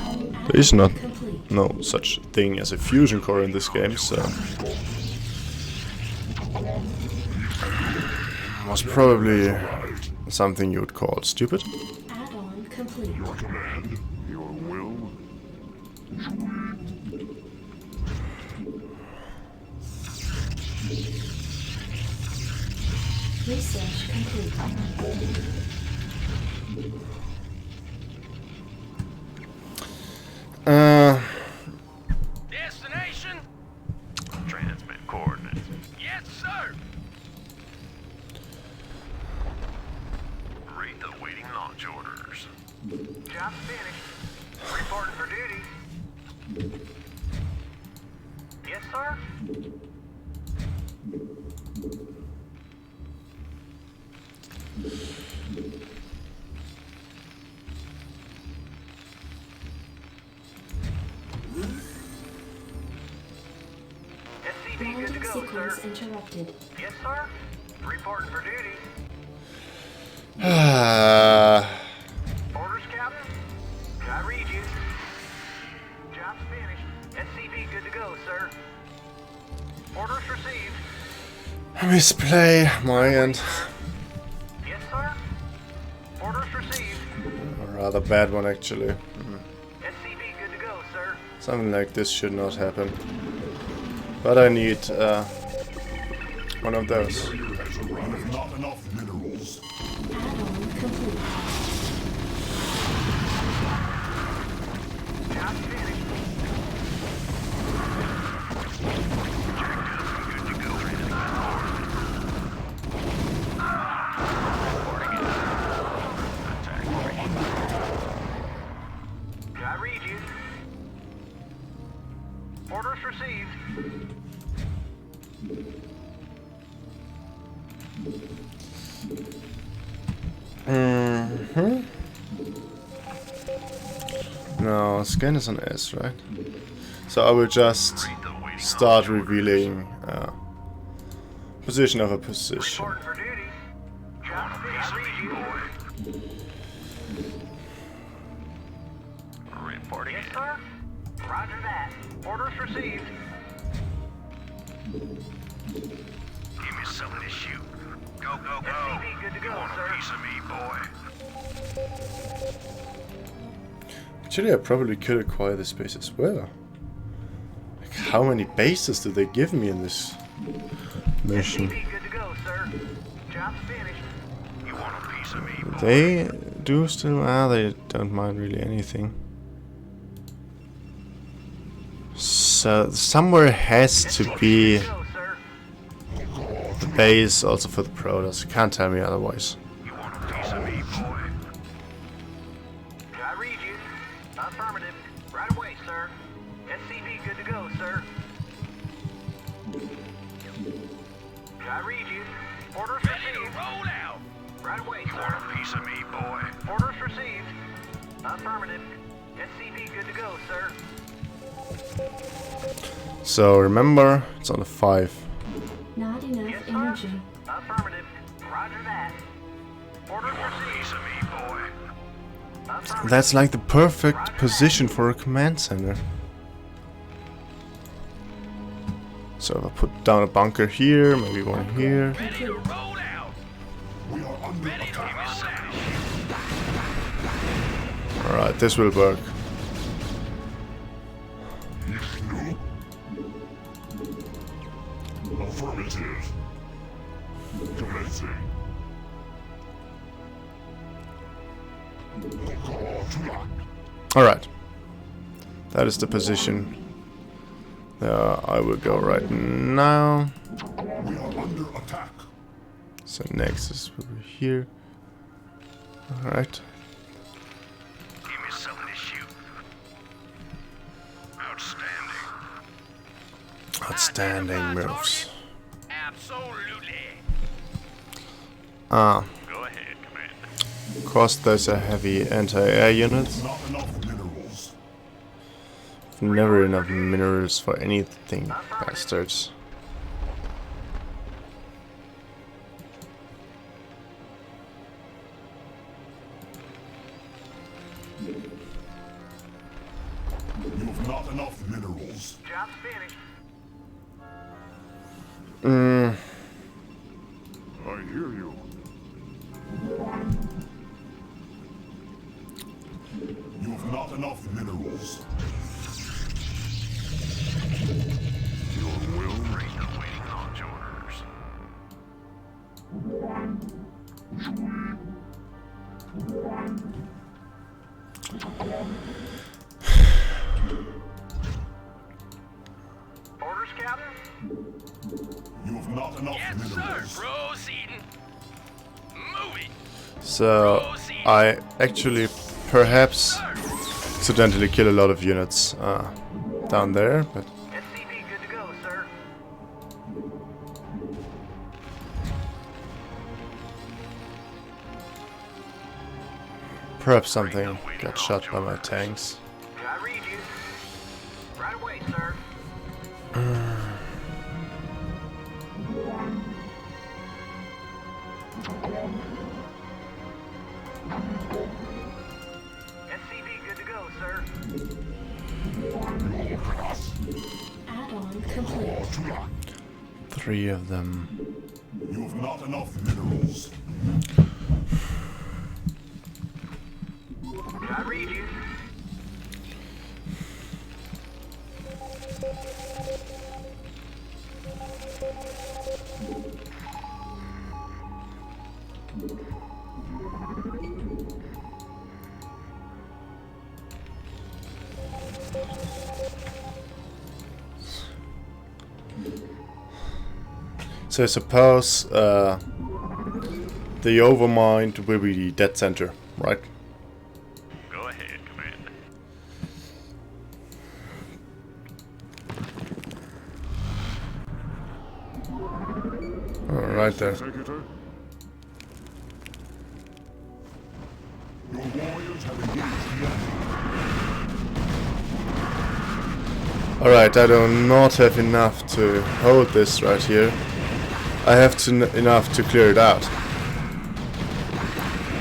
There is not Complete. no such thing as a fusion core in this game, so was probably something you would call stupid. Add-on complete. Your command, your will. Research complete. Destination? Transmit coordinates. Yes, sir! Read the waiting launch orders. Job finished. Reporting for duty. Yes, sir. SCV good to Grounding go, sir. sequence interrupted. Yes, sir. Reporting for duty. Orders, Captain? Did I read you? Job's finished. SCV good to go, sir. Orders received. Misplay my end. Yes, sir. Orders received. A rather bad one actually. SCV good to go, sir. Something like this should not happen. But I need one of those. Not enough minerals. Add-on complete. Job's finished. Did I read you? Orders received. No, scan is on S, right? So I will just start revealing position of a position. Reporting for duty. Job's finished. I read you. Reporting. Yes, sir. Roger that. Orders received. Give me something to shoot. Go, go, go! SCV good to You go, want sir. a piece of me, boy? Actually, I probably could acquire this base as well. Like, how many bases did they give me in this mission? SCV good to go, sir. Job's finished. You want a piece of me, boy? They do still... they don't mind really anything. So, somewhere has to be Good to go, sir. the base also for the Protos. You can't tell me otherwise. You want a piece of me, boy? Did I read you? Affirmative. Right away, sir. SCV good to go, sir. Did I read you? Orders Ready to received. roll out! Right away, You want sir. a piece of me, boy? Orders received. Affirmative. SCV good to go, sir. So, remember, it's on a 5. Not enough Yes, sir. energy. Affirmative. Roger that. Orders You want a piece received. of me, boy? Affirmative. That's like the perfect position for a command center. So if I put down a bunker here, maybe one here. Ready to roll out! We are under Ready to attack. roll out! Alright, this will work. Affirmative. Commencing. Alright. That is the position. I will go right now. We are under attack. So next is over here. Alright. Give me something to shoot. Outstanding. Outstanding moves. Absolutely. Ah. Go ahead, Commander. Of course, those are heavy anti-air units. Not enough minerals. Never enough minerals for anything, bastards. You've not enough minerals. Job's finished. I hear you. You've not enough minerals. Your will Bring the waiting launch orders. Orders, Captain? You've not enough minerals. Proceeding. Moving. So I actually perhaps accidentally kill a lot of units down there, but SCV good to go, sir. perhaps something got shot by my tanks. I read you. Right away, sir. SCV good to go, sir. Add-on complete. 3 of them. You've not enough minerals. I read you. So I suppose the Overmind will be the dead center, right? Go ahead, Commander. Right there. Executor. Your warriors have engaged the enemy. Alright, I do not have enough to hold this right here. I have enough to clear it out.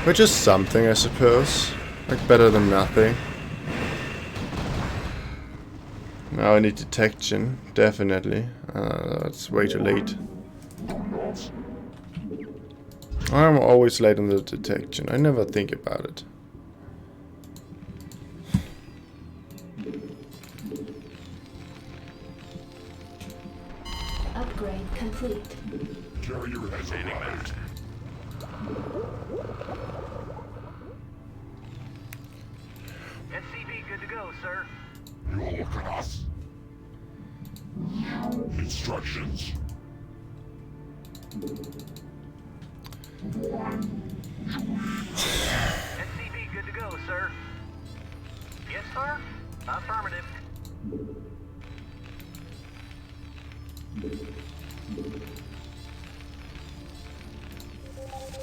Which is something, I suppose. Like, better than nothing. Now I need detection, definitely. That's way too late. I'm always late on the detection. I never think about it. Upgrade complete. Carrier has arrived. SCV good to go, sir. You look at us. Instructions. SCV good to go, sir. Yes, sir. Affirmative.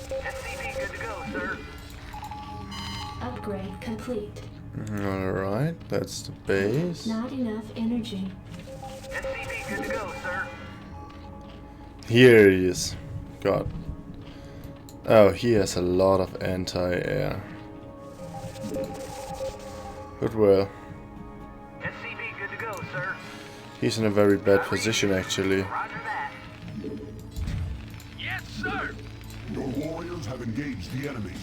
SCV good to go, sir. Upgrade complete. Alright, that's the base. Not enough energy. SCV good to go, sir. Here he is. God. Oh, he has a lot of anti-air. But well, SCV good to go, sir. he's in a very bad position actually. Roger that. Yes, sir. Your warriors have engaged the enemy.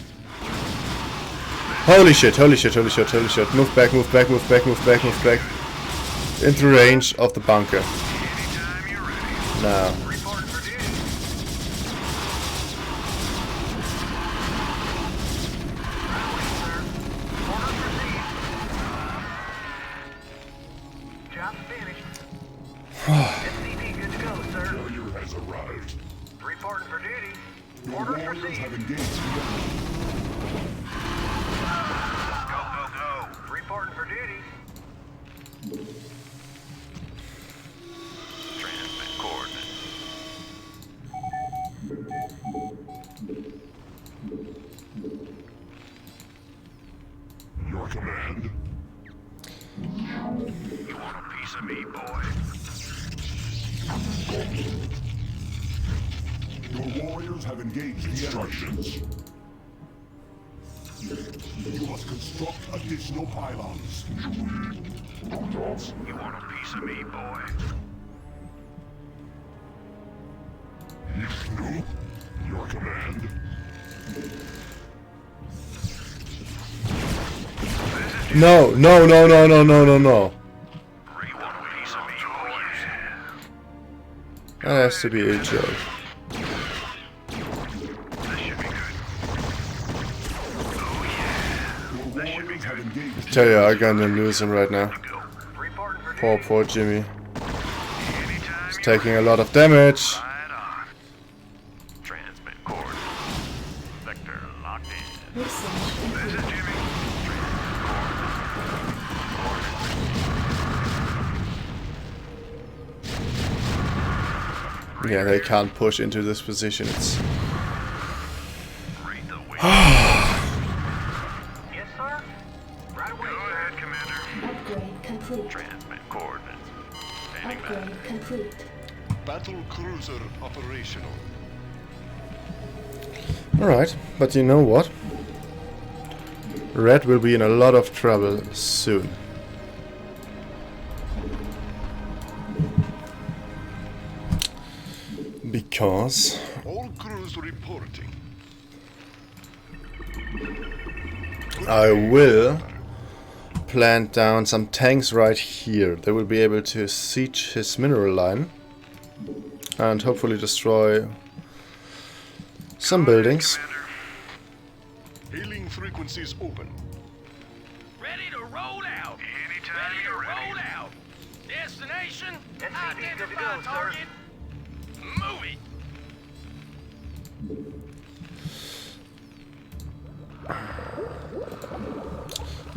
Holy shit, holy shit, holy shit, holy shit. Move back, move back, move back, move back, move back. Into range of the bunker. Anytime you're ready. Now. Reporting for duty. Transmit coordinates. Your command? You want a piece of me, boy? Your warriors have engaged the instructions. You must construct additional pylons. You want a piece of me, boy? No. Your command? No, no, no, no, no, no, no, no. You want a piece of me, boys? That has to be a joke. This should be good. Oh yeah. This should be Have good. engaged. I tell you, I'm gonna lose him right now. Go. Reporting for Poor, duty. poor Jimmy. Anytime He's you're taking a lot of damage. right on. Transmit coordinates. Vector locked in. Research This complete. is Jimmy. Yeah, they can't push into this position. It's Read the wing. Yes, sir. Right away, Go sir. ahead, Commander. Upgrade complete. Transmit coordinates. Standing by. Upgrade complete. Battle cruiser operational. alright, but you know what? Red will be in a lot of trouble soon. Because All crews reporting. I will plant down some tanks right here. They will be able to siege his mineral line and hopefully destroy some buildings. Hailing frequencies open. Ready to roll out. Anytime you're ready. Roll out. Destination. SCV good to go, Identify sir. target. Move it.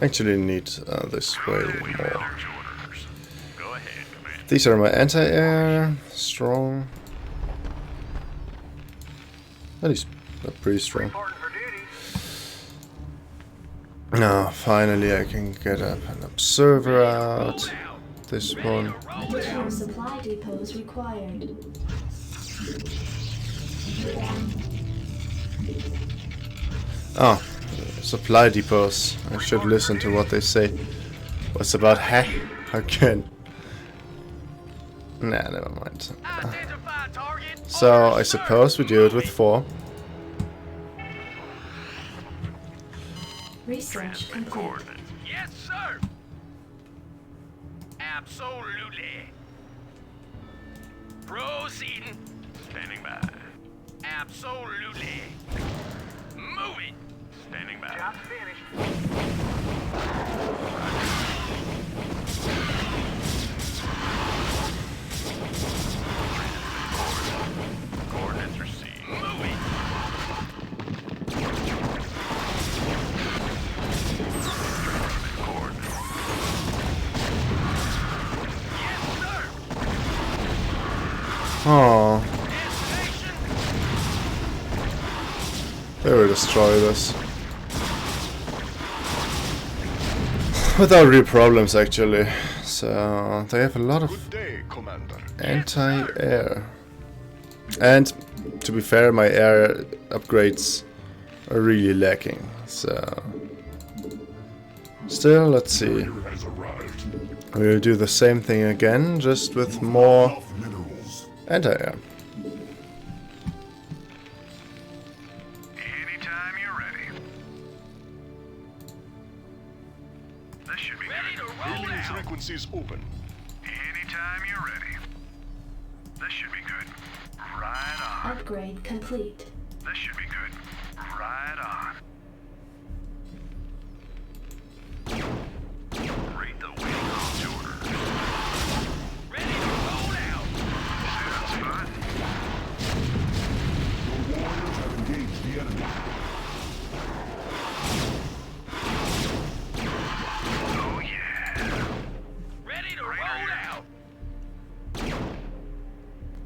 Actually need this way more. Orders. Go ahead, Commander. These are my anti-air, strong. At least they're pretty strong. Reporting for duty. Now, finally I can get an observer out. This one. Additional supply depots required. Oh, supply depots. I should listen to what they say. What's about hack again? Nah, never mind. Identify target. So I suppose we do it with 4. Research complete. Coordinates. Yes, sir. Absolutely. Proceeding. Standing by. Absolutely. Move it. Standing by. Job's finished. Coordinates received. Move it. Coordinates. Yes, sir. Oh, Destination. they will destroy this. Without real problems actually. So they have a lot of Good day, Commander. anti-air. And to be fair, my air upgrades are really lacking. So still, let's see. Has arrived. We'll do the same thing again, just with more Enough minerals. anti-air. Anytime you're ready. This should be ready to roll Hailing out. frequencies open. Anytime you're ready. This should be good. Right on. Upgrade complete. This should be good. Right on. Read the wing order. Ready to roll out. Sounds fun. Your warriors have engaged the enemy. Oh yeah. Ready to roll out.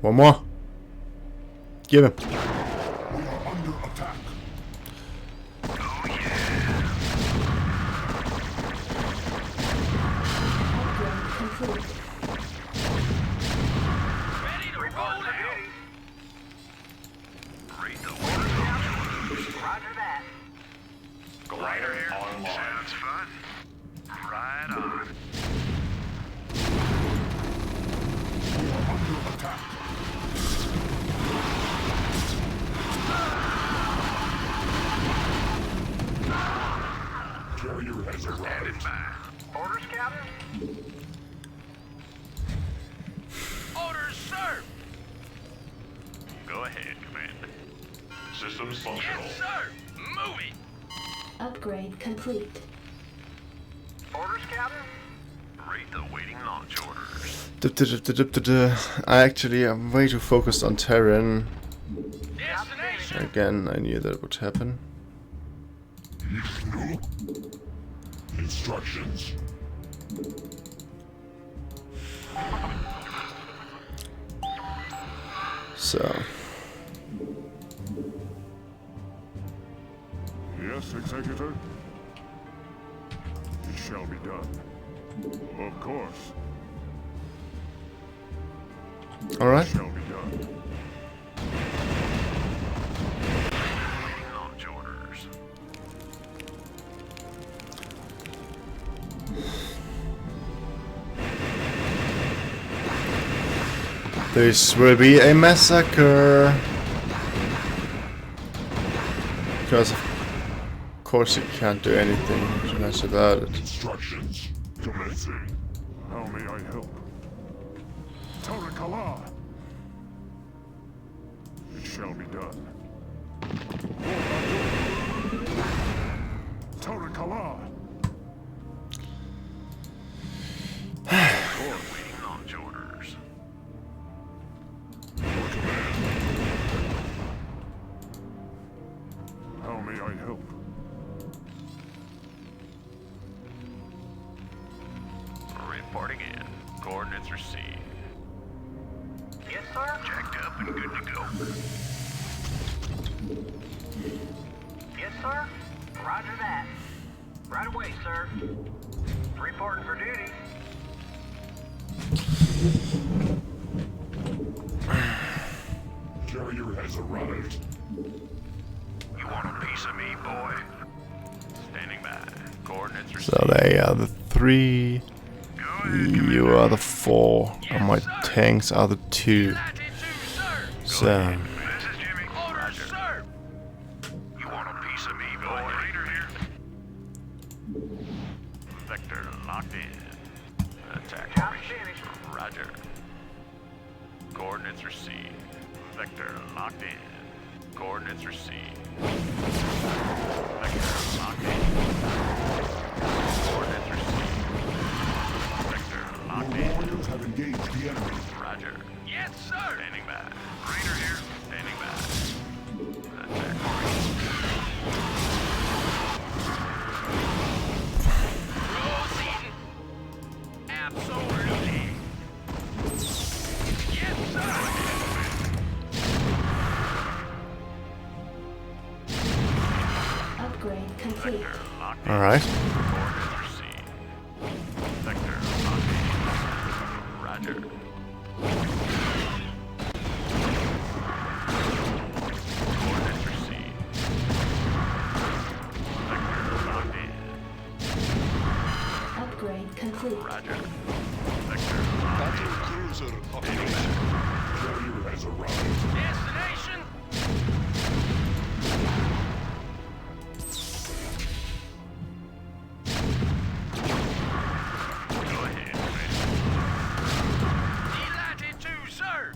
One more. Give him. We are under attack. Oh yeah. Upgrade complete. Ready to roll out. Read the Roger that. glider online. Sounds fun. Right on. We are under attack. Carrier has Standing arrived. by. Orders, Captain? Orders, sir. Go ahead, Commander. Systems functional. Yes, sir. Moving. Upgrade complete. Orders, Captain? Read the waiting launch orders. I'm way too focused on Terran. Destination. Again, I knew that would happen. Instructions. So, Yes, Executor? It shall be done. Of course, alright. shall be done. Waiting launch orders. This will be a massacre. Because of course you can't do anything much about it. Instructions. Commencing. How may I help? Tarakala! It shall be done. Tarakala! Waiting launch orders. Your command. How may I help? Reporting in. Coordinates received. Yes, sir? Jacked up and good to go. Yes, sir? Roger that. Right away, sir. Reporting for duty. Carrier has arrived. You want a piece of me, boy? Standing by. Coordinates received. So they are the 3, Go ahead, you Commander. are the 4, and my tanks are the 2. Latitude 2, sir. So, This is Jimmy. Orders, sir. You want a piece of me, boy? Leader here. Vector locked in. Attack Job formation. finished. Roger. Coordinates received. Vector locked in. Coordinates received. Vector locked in. Coordinates received. Vector locked Your in. warriors have engaged the enemy. Roger. Yes, sir. Standing by. Leader here. Standing by. Attack formation. Proceeding. Absolutely. Yes, sir. Upgrade complete. Vector locked in. alright. Coordinates received. Vector locked in. Roger. Coordinates received. Vector locked in. Upgrade complete. Roger. Vector locked Battle cruiser operation. Carrier has arrived. Destination. in. Go ahead, Commander. Latitude 2, sir.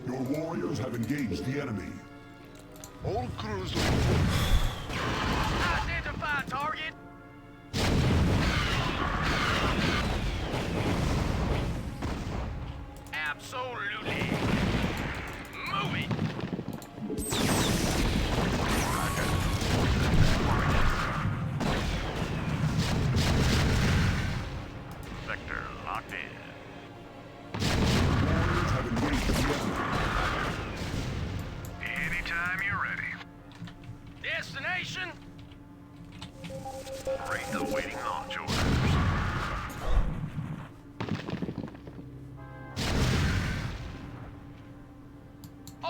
Your warriors have engaged the enemy. All crews report. Identify target. Absolutely. Moving.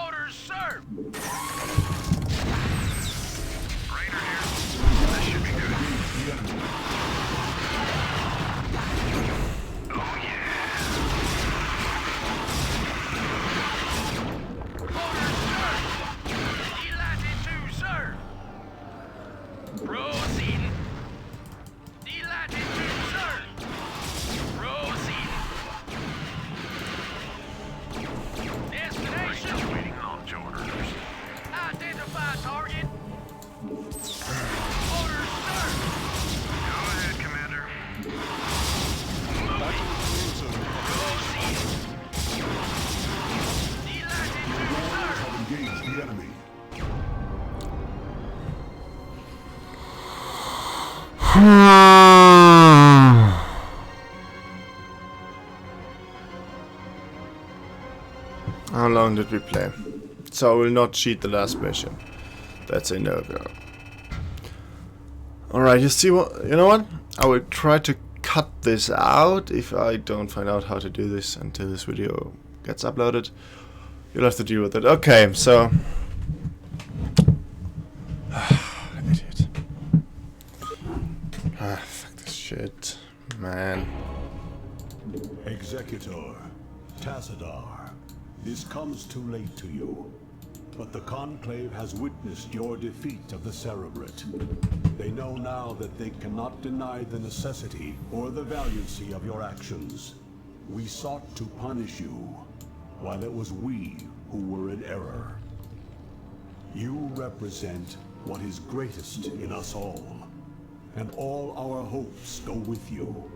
Orders, sir! Raider here. This should be good. Oh, yeah. Orders, sir! Delighted to, sir! Proceeding. Delighted to, sir! Proceeding. Destination. Just waiting on orders. Identify target. Orders, sir. Go ahead, Commander. Moving. Proceed. Delighted to, sir. Have engaged the enemy. How long did we play? So I will not cheat the last mission. That's a no-go. Alright, you know what? I will try to cut this out if I don't find out how to do this until this video gets uploaded. You'll have to deal with it. Okay, so... Idiot. Fuck this shit. Man. Executor Tassadar. This comes too late to you, but the Conclave has witnessed your defeat of the Cerebrate. They know now that they cannot deny the necessity or the valiancy of your actions. We sought to punish you, while it was we who were in error. You represent what is greatest in us all, and all our hopes go with you.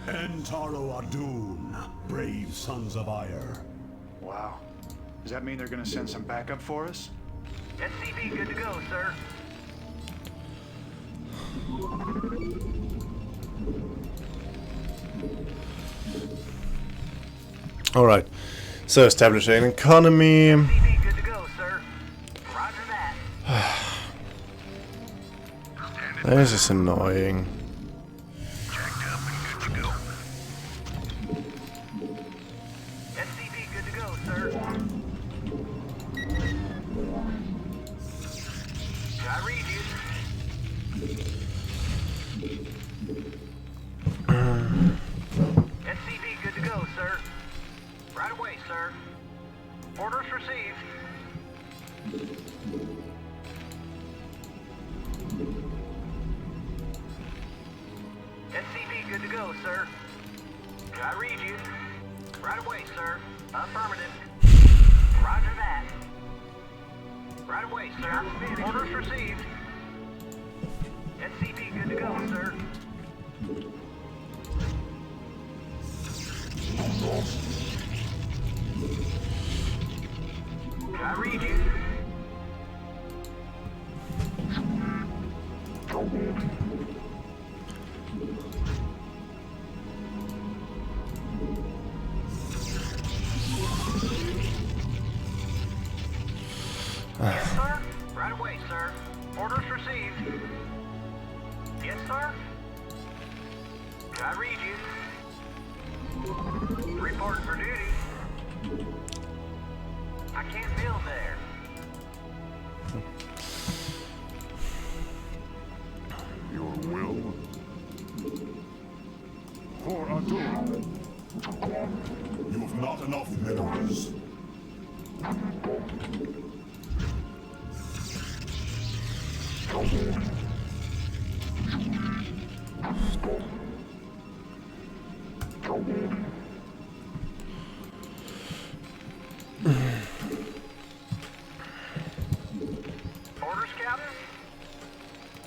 Entaro Adun, brave sons of Ire. Wow. Does that mean they're gonna send some backup for us? SCV good to go, sir. Alright. So establishing an economy. SCV good to go, sir. Roger that. This is annoying. Jacked up and good to go. SCV good to go, sir. I read you. SCV good to go, sir. Right away, sir. Orders received. SCV good to go, sir. I read you. Right away, sir. Affirmative. Roger that. Right away, sir. Orders received. SCV good to go, sir. I read you. Yes, sir. Right away, sir. Orders received. Yes, sir. I read you. Reporting for duty. I can't build there. Your will? For Adun. You have not enough minerals. Orders, Captain?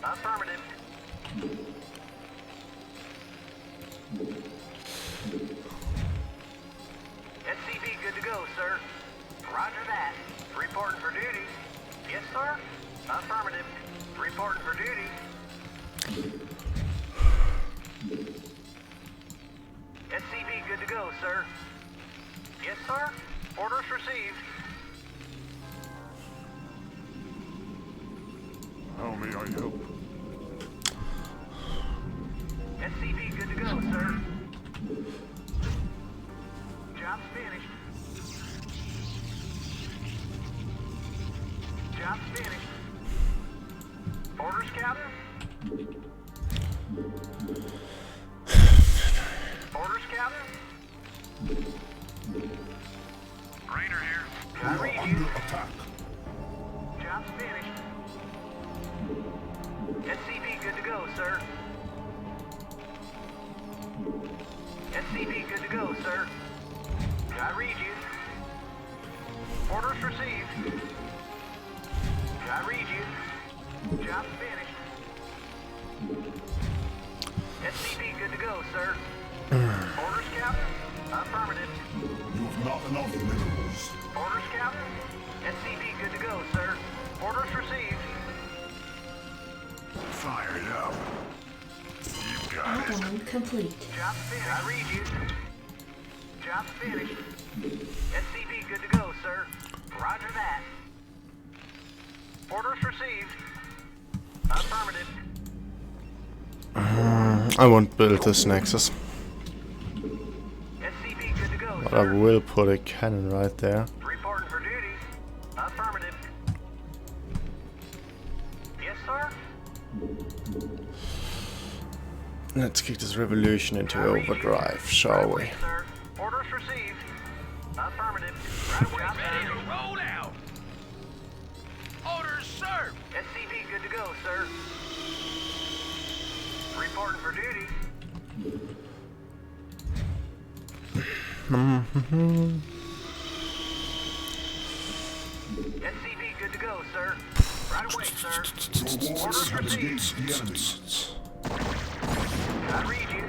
Affirmative. SCV good to go, sir. Roger that. Reporting for duty. Yes, sir. Affirmative. Reporting for duty. SCV good to go, sir. Yes, sir. Orders received. How may I help? SCV good to go, sir. Job's finished. Job's finished. Orders, Captain? Orders, Captain? Raider here. I read you. Under attack. Job's finished. SCP good to go, sir. SCP good to go, sir. I read you. Orders received. I read you. Job's finished. SCP good to go, sir. Orders, Captain? Affirmative. You've not enough minerals. Orders, Captain? SCP good to go, sir. Orders received. Fire it up. You've got it. Outline complete. Job's finished. I read you. Job's finished. SCP good to go, sir. Roger that. Orders received. Affirmative. I won't build this Nexus, SCP good to go, but sir. I will put a cannon right there. Reporting for duty. Affirmative. Yes, sir. Let's kick this revolution into overdrive, shall we? Sir. Orders received. Affirmative. Right away, Ready to sir. roll out. Orders served. SCP good to go, sir. Reporting for duty. SCP good to go, sir. Right away, sir. Your warriors have engaged the enemy. I read you.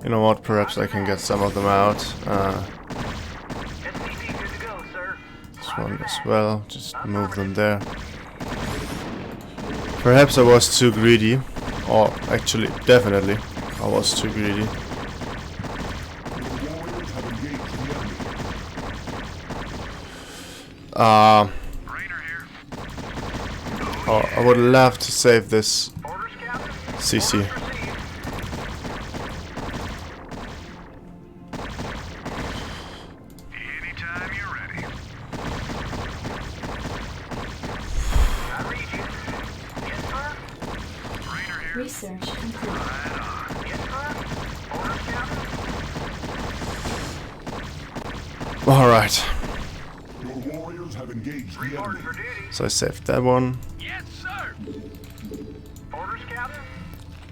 You know what? Perhaps I can get some of them out. SCP good to go, sir. This one as well. Just move them there. Perhaps I was too greedy. Or actually, definitely, I was too greedy. Your warriors have engaged the enemy. Raider here. Oh, I would love to save this Orders, Captain. CC. Orders received. Anytime you're ready. I read you. Yes, sir. Raider here. Research complete. Yes, sir. Orders, Captain. Alright, Your warriors have engaged the Reporting enemy. for duty. so I saved that one. Yes, sir. Orders, Captain.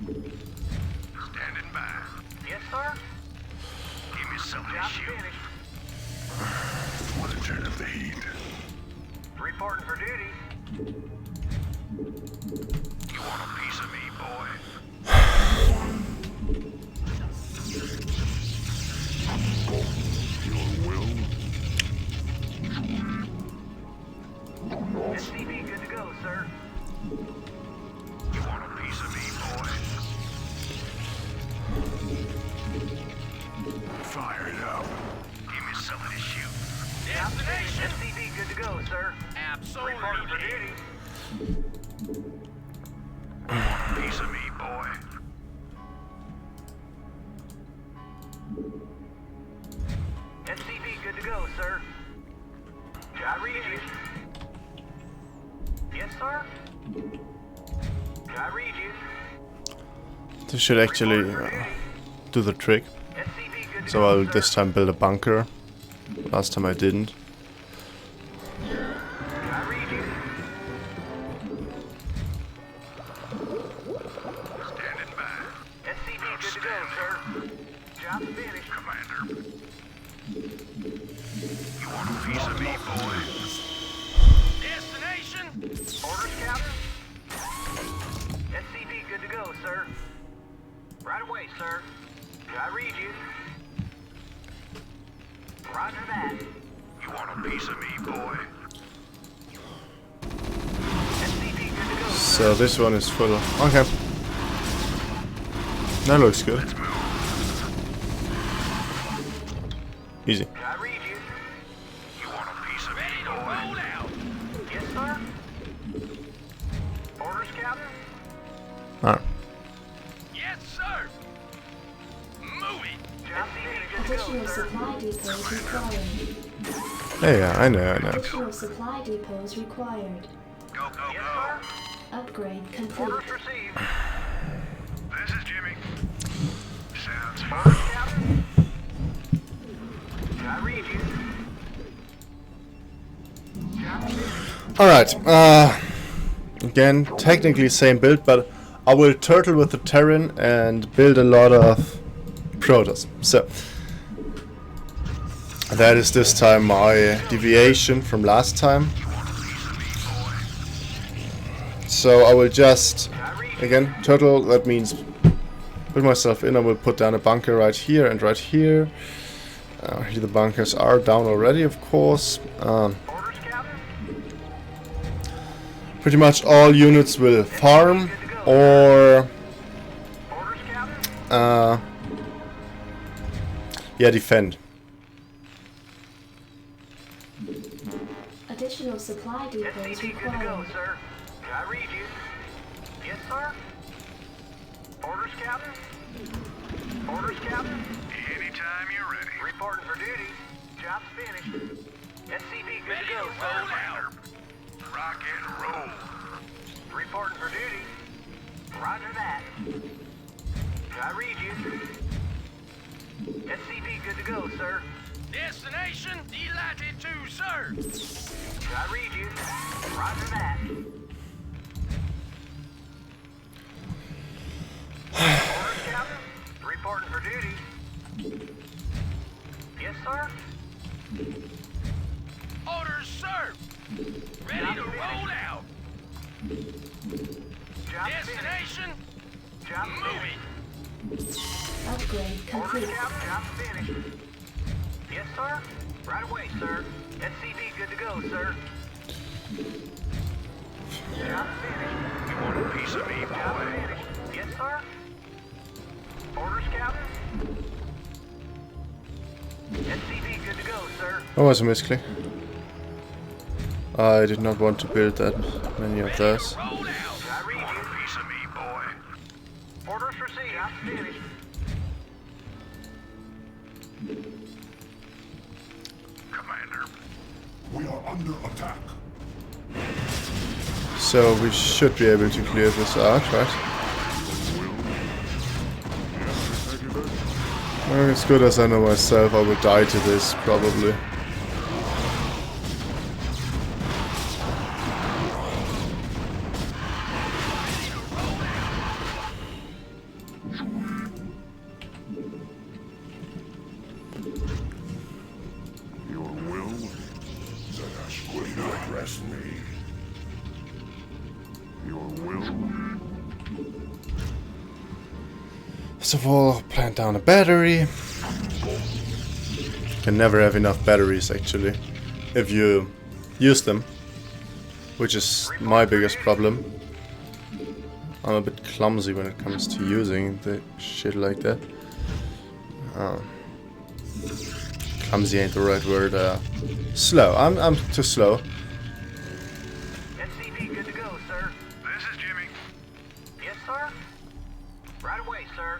Standing by. Yes, sir. Give me something to Job shoot. finished. Want to turn up the heat. Reporting for duty. You want a piece of me, boy? Your will. SCP good to go, sir. You want a piece of me, boy? Fire it up. Give me something to shoot. Job finished. Destination. SCP good to go, sir. Reporting for Absolutely. duty. Piece of me, boy. SCP good to go, sir. I read you. Yes, sir. I read you. This should actually do the trick. SCP good to So go, I'll sir. this time build a bunker. Last time I didn't. I read you. Standing by. SCP good to go, sir. Job finished. Commander. You want a piece of me, boy? Destination. Orders, Captain. SCP good to go, sir. Right away, sir. I read you. Roger that. You want a piece of me, boy? SCP good to go, sir. So this one is full. Okay. That looks good. Easy. I read you. You want a piece of me, boy? Roll out. Yes, sir. Orders, Captain. Alright. Yes, sir. Move it. SCP good to go, Additional sir. supply depots required. Yeah, I know. Additional supply depots required. Go, go, Yes, go. sir. Upgrade complete. Orders received. This is Jimmy. Sounds Orders, Captain. I read you. Alright, again, technically same build, but I will turtle with the Terran and build a lot of Protos. So, that is this time my deviation from last time. So I will just, again, turtle, that means put myself in. I will put down a bunker right here and right here. Here the bunkers are down already, of course. Orders, Captain. Pretty much all units will farm or Orders, Captain. yeah, defend. Additional supply depots SCP, good to go, required. sir. I read you. Yes, sir. Orders, Captain. Orders, Captain. anytime you're ready. Reporting for duty. Job's finished. SCP, good to go, Roll sir. out. Rock and roll. Reporting for duty. Roger that. I read you. SCP, good to go, sir. Destination delighted to serve. I read you. Roger that. Orders, Captain. Reporting for duty. Yes, sir. Orders served. Ready to roll out. Job finished. Destination Job finished. Upgrade Orders, complete. Captain. Job finished. Yes, sir. Right away, sir. SCP, good to go, sir. Job finished. You want a piece of me, Job boy? finished. Yes, sir. Orders, Captain. SCP, good to go, sir. That was a misclick. I did not want to build that many of those. Roll out. I read Want a you. piece of me, boy? Orders received. Job finished. Commander. We are under attack. So we should be able to clear this out, right? Well, as good as I know myself, I will die to this, probably. Your will? Zadash, will you address me? Your will? First of all, plant down a battery. Can never have enough batteries, actually, if you use them, which is my biggest problem. I'm a bit clumsy when it comes to using the shit like that. Clumsy ain't the right word. Slow. I'm too slow. SCP, good to go, sir. This is Jimmy. Yes, sir. Right away, sir.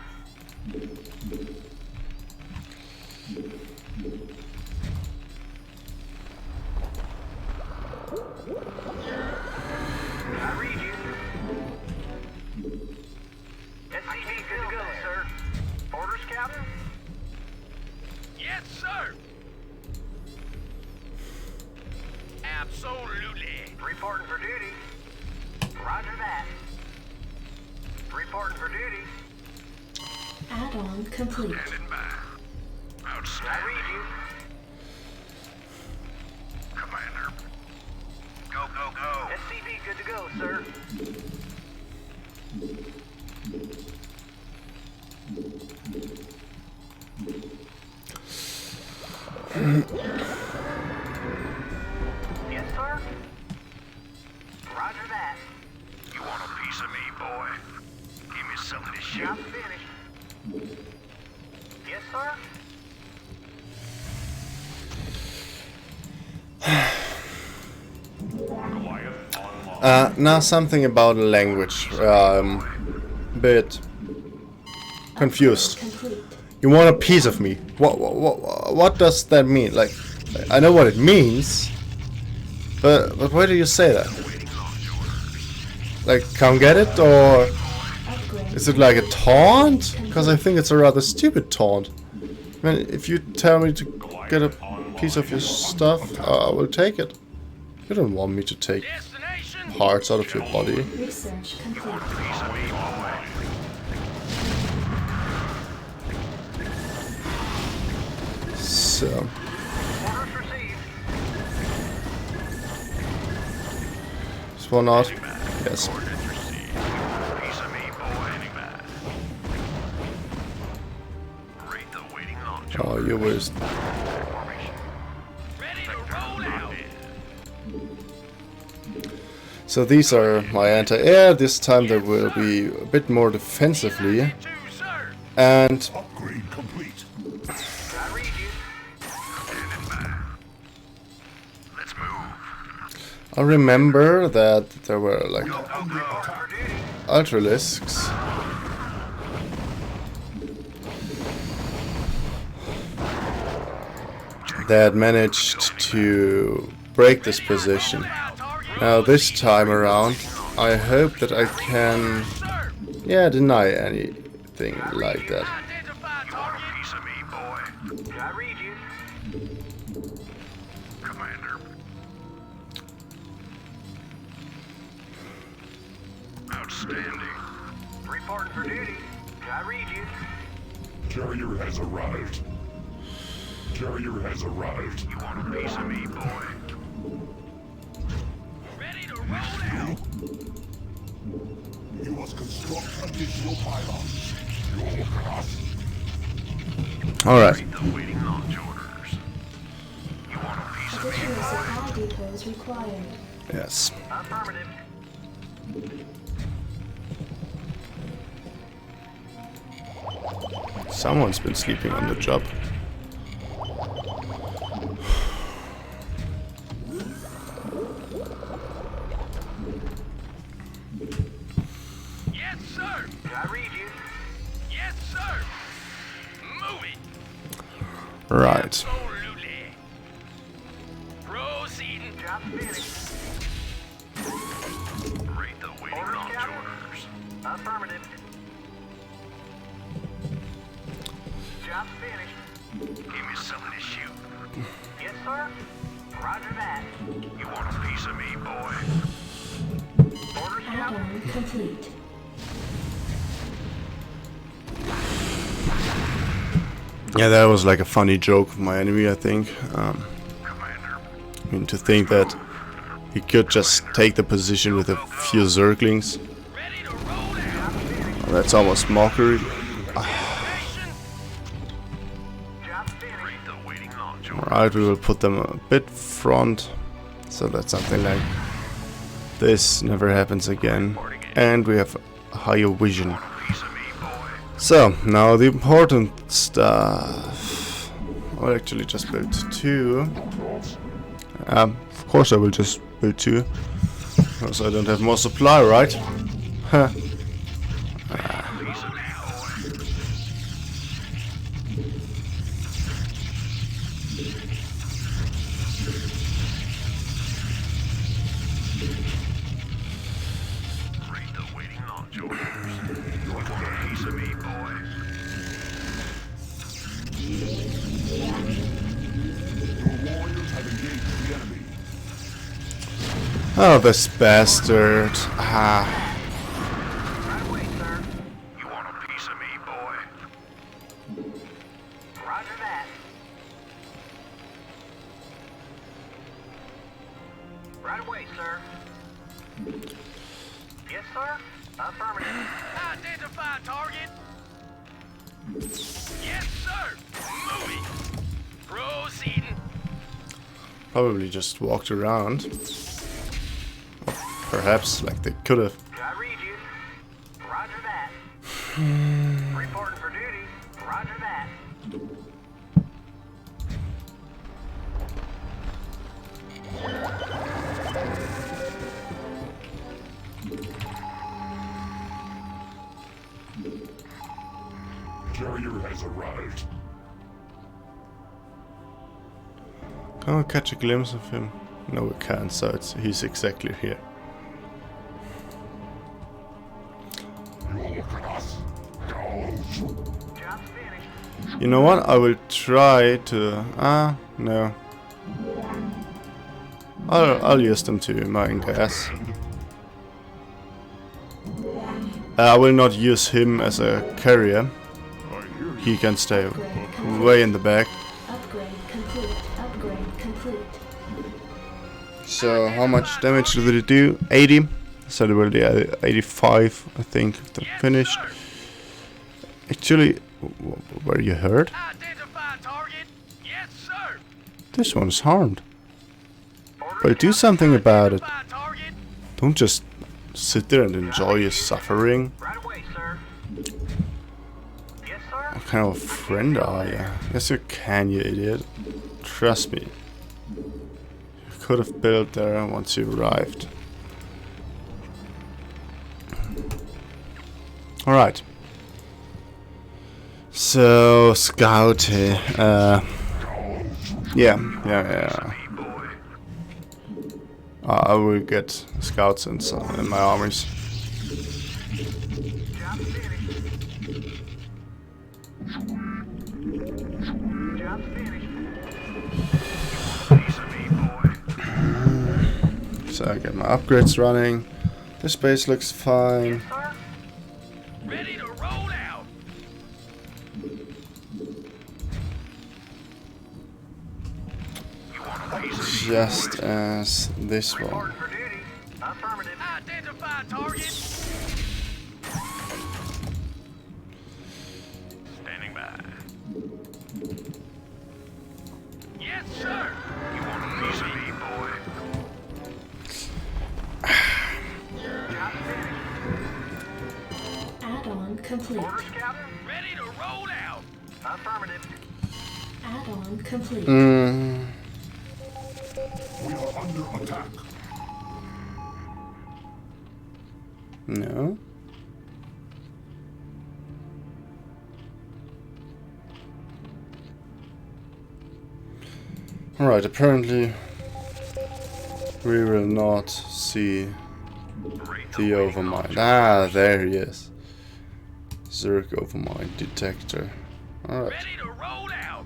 I read you. SCP, good to go, sir. Orders, Captain? Yes, sir. Absolutely. Reporting for duty. Roger that. Reporting for duty. Add-on complete. Standing by. I Outstanding. read you. Commander. Go, go, go. SCP, good to go, sir. Yes, sir. Roger that. You want a piece of me, boy? Give me some of this shit. Job finished. Yes, sir. Now something about language. Bit confused. Complete. You want a piece of me? What does that mean? Like, I know what it means, but why do you say that? Like, come get it, or is it like a taunt? Because I think it's a rather stupid taunt. I mean, if you tell me to get a piece of your stuff, I will take it. You don't want me to take parts out of your body. Research complete. So. Is one out? Yes. Oh, you waste. So these are my anti-air. This time they will be a bit more defensively. And Upgrade complete. I remember that there were like ultralisks. That managed to break this position. Now this time around, I hope that I can, deny anything like that. Commander. Outstanding. Reporting for duty. I read you. Carrier has arrived. Carrier has arrived. You want a piece of me, boy? Ready to roll out. You must construct additional pylons. Your cost. Alright. The waiting launch orders. You want a piece of me, Additional boy? supply depots required. Yes. Affirmative. Someone's been sleeping on the job. Yes, sir. I read you. Yes, sir. Move it. Right. Absolutely. Proceeding. Job finished. Rate the waiting Orders, launch Captain. orders. Affirmative. Job finished. Give me something to shoot. Yes, sir. Roger that. You want a piece of me, boy? Orders, Captain. Add-on complete. Yeah, that was like a funny joke of my enemy, I think. Commander. I mean, to think that he could just take the position with a few zerglings. Ready to roll out. That's almost mockery. Job finished. Rate the waiting launch order. Alright, we will put them a bit front, so that something like this never happens again. And we have higher vision. Piece of me, boy. So, now the important stuff. I'll actually just build 2. Of course I will just build 2. Because I don't have more supply, right? Huh. Piece of me, boy. Rate the waiting launch orders. You want a piece of me, boy? Your warriors have engaged the enemy. Oh, this bastard. Ah. Right away, sir. You want a piece of me, boy? Roger that. Right away, sir. Yes, sir. Affirmative. Identify target. Yes, sir. Moving. Proceeding. Probably just walked around. Or perhaps, like they could have. I read you. Roger that. Reporting for duty. Roger that. Carrier has arrived. Can we catch a glimpse of him? No, we can't, so he's exactly here. You know what? I will try to... no. I'll use them to mine gas. I will not use him as a carrier. He can stay way in the back. Upgrade complete. Upgrade complete. So how much damage did it do? 80. So it will be 85, I think, if they're finished. Actually, were you hurt? Identify target. Yes, sir. This one's harmed. Well, do something about it. Don't just sit there and enjoy your suffering. Right away, sir. Yes, sir. What kind of a friend are you? Yes, you can, you idiot. Trust me. You could have built there once you arrived. Alright. So, scout. Yeah. I will get scouts in my armies. Job finished. Job finished. So I get my upgrades running. This base looks fine. Sir? Ready to roll out. Just as this one. Report for duty. Affirmative. Identify target. Standing by. Yes, sir. You want a piece of me, boy? Job finished. Add-on complete. Orders, Captain. Ready to roll out. Affirmative. Add-on complete. We are under attack. No. Alright, apparently we will not see the Overmind. Ah, there he is. Zerg Overmind detector. Alright. Ready to roll out.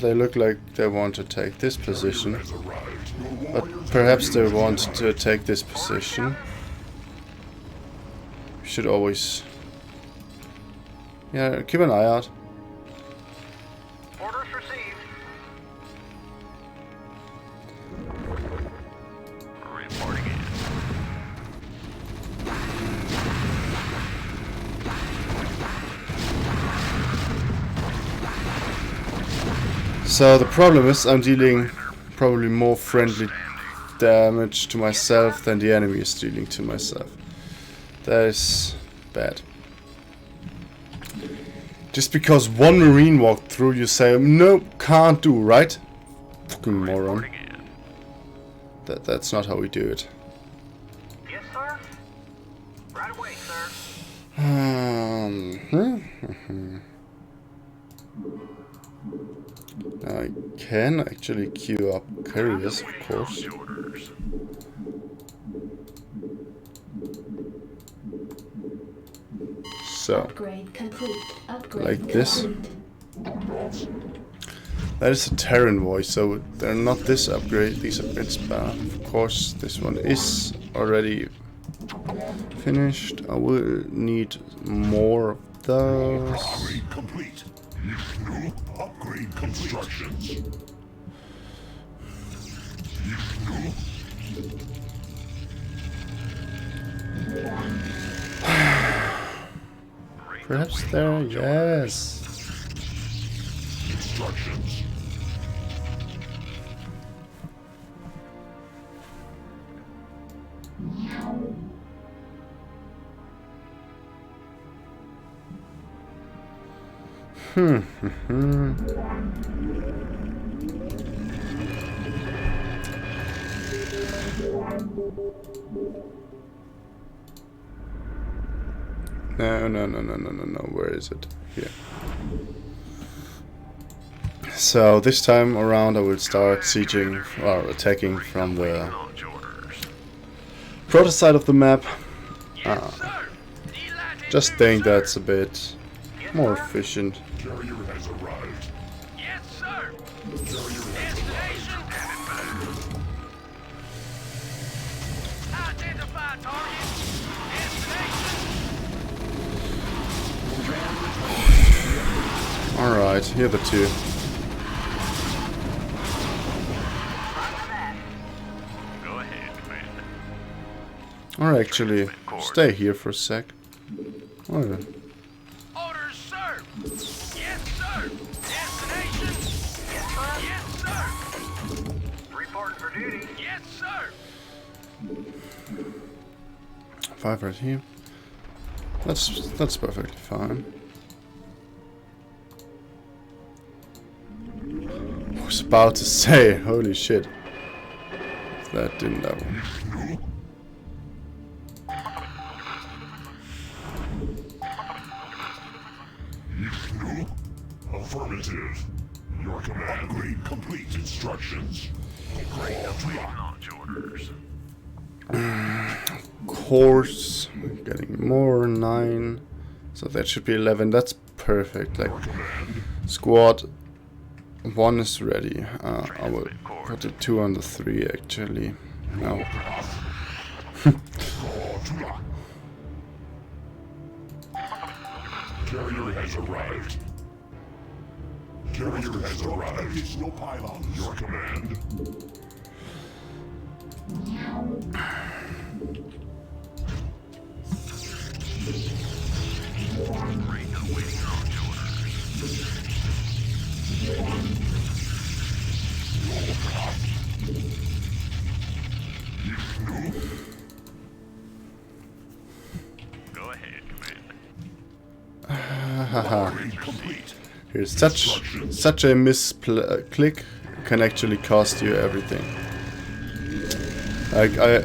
They look like they want to take this position. But perhaps they want to take this position. We should always... Yeah, keep an eye out. Orders received. Reporting in. So the problem is I'm dealing probably more friendly damage to myself than the enemy is dealing to myself. That is bad. Just because one marine walked through, you say, nope, can't do, right? Fucking moron. That's not how we do it. Yes, sir. Right away, sir. I can actually queue up carriers, of course. So, Upgrade complete. Upgrade like this. complete. That is a Terran voice, so they're not this upgrade. These upgrades, but of course this one is already finished. I will need more of those. Upgrade complete. Upgrade constructions. Perhaps there, yes. Instructions. No, where is it? here. So this time around I will start sieging or attacking from the Protos side of the map. Just think that's a bit more efficient. Carrier has arrived. Yes, sir. Carrier has Destination. Identify target. Destination. Alright, here are the two. Go ahead, Commander. Or actually, stay here for a sec. Oh, yeah. Orders, sir. Yes, sir. Destination. Yes, sir. Reporting for duty. Yes, sir. 5 right here. That's perfectly fine. I was about to say, holy shit. That didn't happen. Affirmative. Your command. Upgrade complete. Instructions. Great launch orders. Course, getting more, 9. So that should be 11. That's perfect. Like, squad 1 is ready. I will put the 2 on the 3 actually. No. Carrier has arrived. Carrier has arrived. Additional pylon. Your command. Great awaiting launch orders. Go ahead, Commander. Here's such a misclick can actually cost you everything. Like, I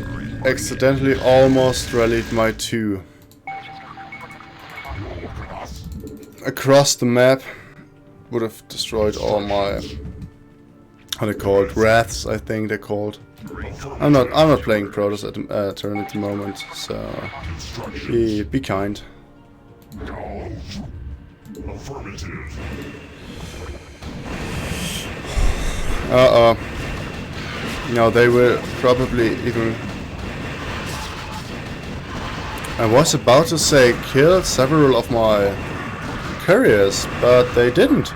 accidentally almost rallied my 2 across the map. Would have destroyed all my, how they called, wraths, I think they're called. I'm not playing Protos at turn at the moment, so be kind. Affirmative. No, they will probably even... I was about to say kill several of my carriers, but they didn't.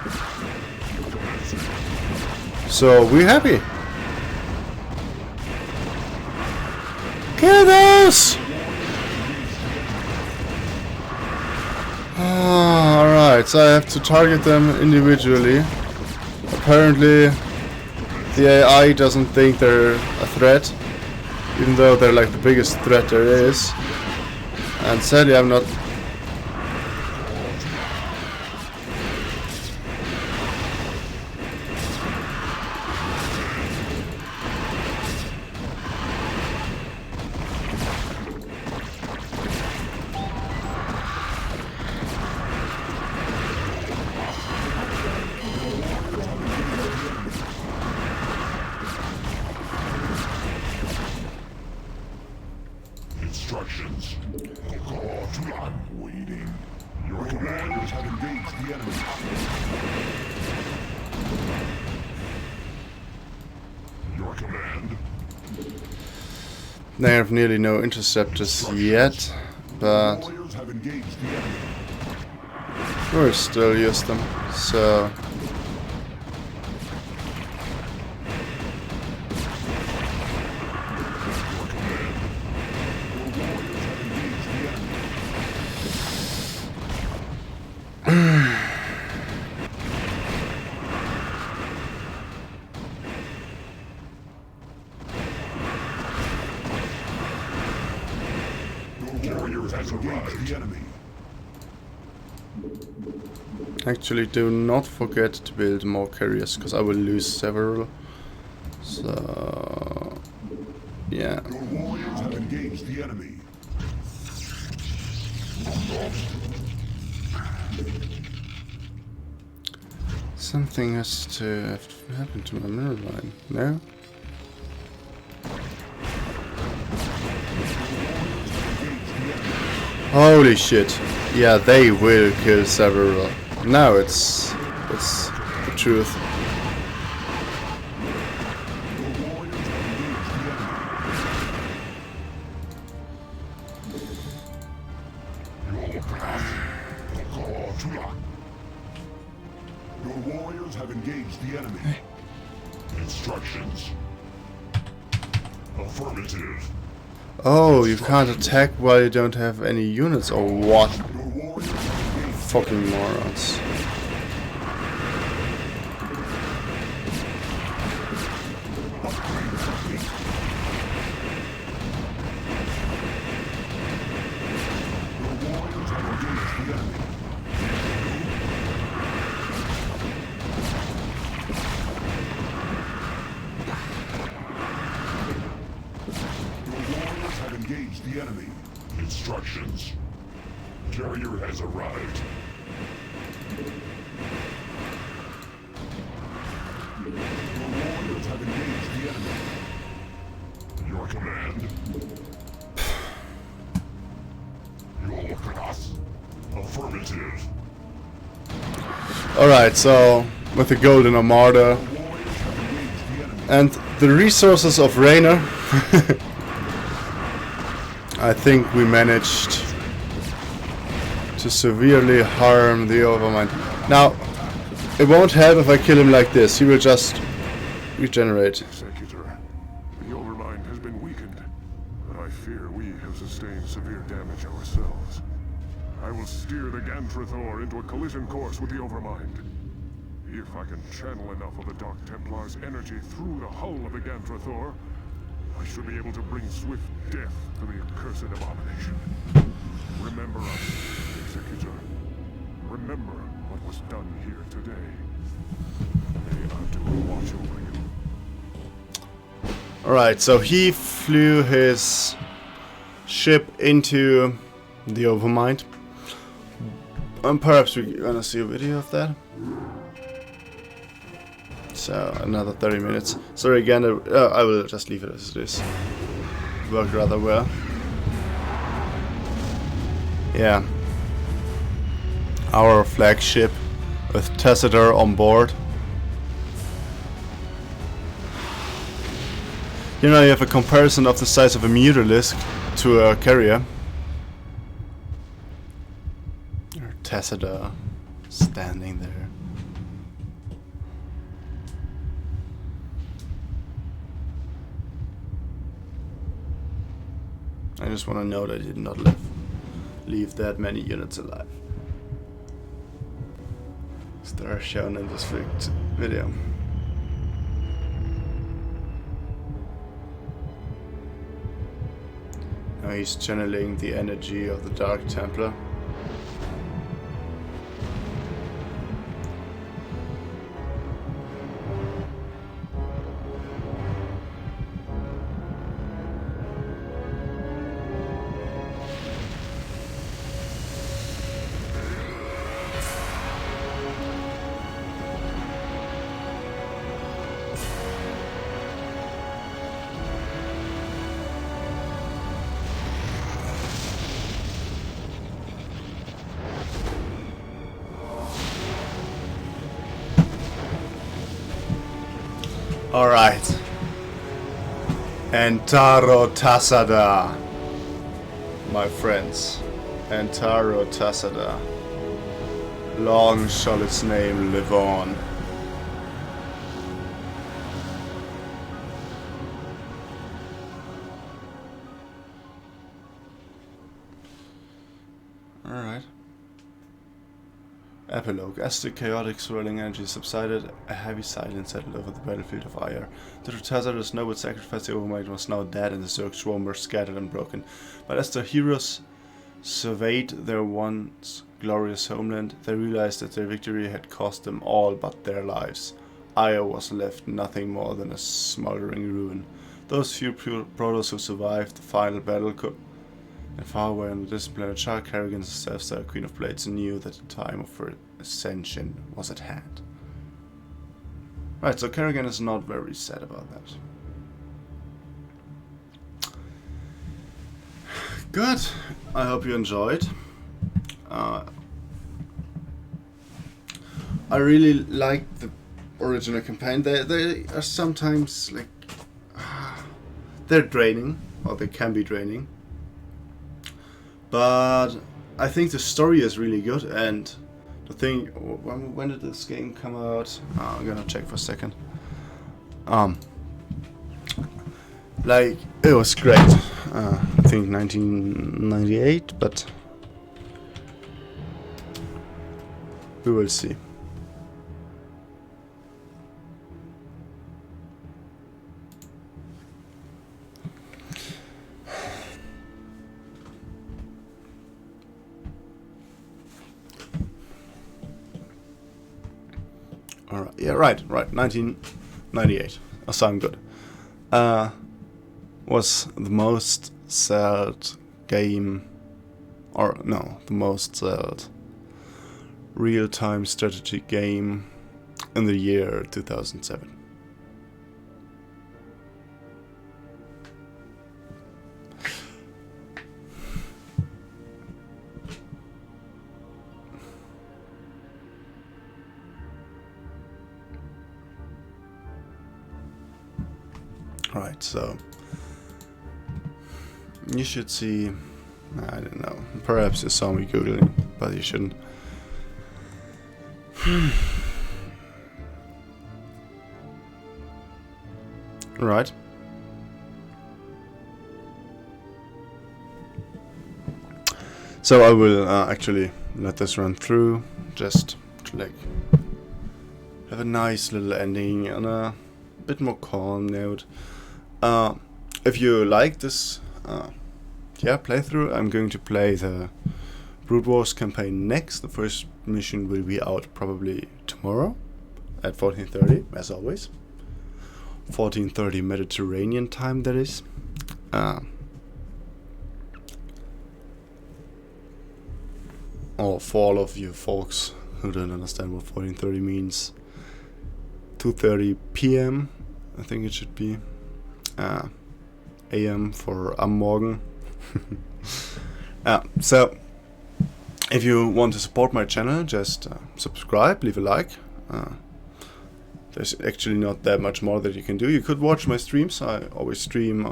So we're happy. Kill those! Alright, so I have to target them individually. Apparently the AI doesn't think they're a threat, even though they're like the biggest threat there is. And sadly I'm not... Instructions. I'm waiting. Your commanders have engaged the enemy. Your command. They have nearly no interceptors yet, but Warriors have engaged the enemy. we'll still use them, so... Warriors has engaged the enemy. Actually, do not forget to build more carriers, because I will lose several. So... yeah. Your warriors have engaged the enemy. Something has to have happened to my mirror line. No? Holy shit. Yeah, they will kill several. Now it's the truth. Your warriors have engaged the enemy. Instructions. Affirmative. Oh, you can't attack while you don't have any units or what? Fucking morons. The enemy. Instructions. Carrier has arrived. Your warriors have engaged the enemy. Your command. Your class. Affirmative. Alright, so with the Golden Armada and the resources of Raynor, I think we managed to severely harm the Overmind. Now, it won't help if I kill him like this. He will just regenerate. Executor, the Overmind has been weakened, but I fear we have sustained severe damage ourselves. I will steer the Gantrathor into a collision course with the Overmind. If I can channel enough of the Dark Templar's energy through the hull of the Gantrathor, I should be able to bring swift death to the accursed abomination. Remember us, Executor. Remember what was done here today. May Abdul watch over you. Alright, so he flew his ship into the Overmind. And perhaps we're gonna see a video of that. So, another 30 minutes. Sorry again, I will just leave it as it is. It worked rather well. Yeah. Our flagship with Tassadar on board. You know, you have a comparison of the size of a Mutalisk to a carrier. Tassadar standing there. I just want to know that he did not leave that many units alive. They're shown in this video. Now he's channeling the energy of the Dark Templar. Alright. Entaro Tassadar. My friends. Entaro Tassadar. Long shall its name live on. Alright. Epilogue. As the chaotic swirling energy subsided, a heavy silence settled over the battlefield of Ire. The Tassadar's noble sacrifice the Overmind was now dead and the Zerg swarm were scattered and broken. But as the heroes surveyed their once glorious homeland, they realized that their victory had cost them all but their lives. Ire was left nothing more than a smoldering ruin. Those few Protos who survived the final battle and far away on the distant planet Char, Kerrigan, the Self-Styled Queen of Blades, knew that the time of her ascension was at hand. Right, so Kerrigan is not very sad about that. Good. I hope you enjoyed. I really like the original campaign. They are sometimes like they're draining, or they can be draining. But I think the story is really good, and the thing. When did this game come out? I'm gonna check for a second. Like it was great. I think 1998, but we will see. All right. Yeah. Right. 1998. So I'm good. Was the most sold game, or no, the most sold real-time strategy game in the year 2007. Right, so you should see, I don't know, perhaps you saw me googling, but you shouldn't. Right. So I will actually let this run through, just to like have a nice little ending and a bit more calm note. If you like this playthrough, I'm going to play the Brood Wars campaign next. The first mission will be out probably tomorrow at 14:30, as always. 14:30 Mediterranean time, that is. Or for all of you folks who don't understand what 14:30 means, 2:30 p.m. I think it should be. AM for am Morgen. So if you want to support my channel, just subscribe, leave a like. There's actually not that much more that you can do. You could watch my streams. I always stream.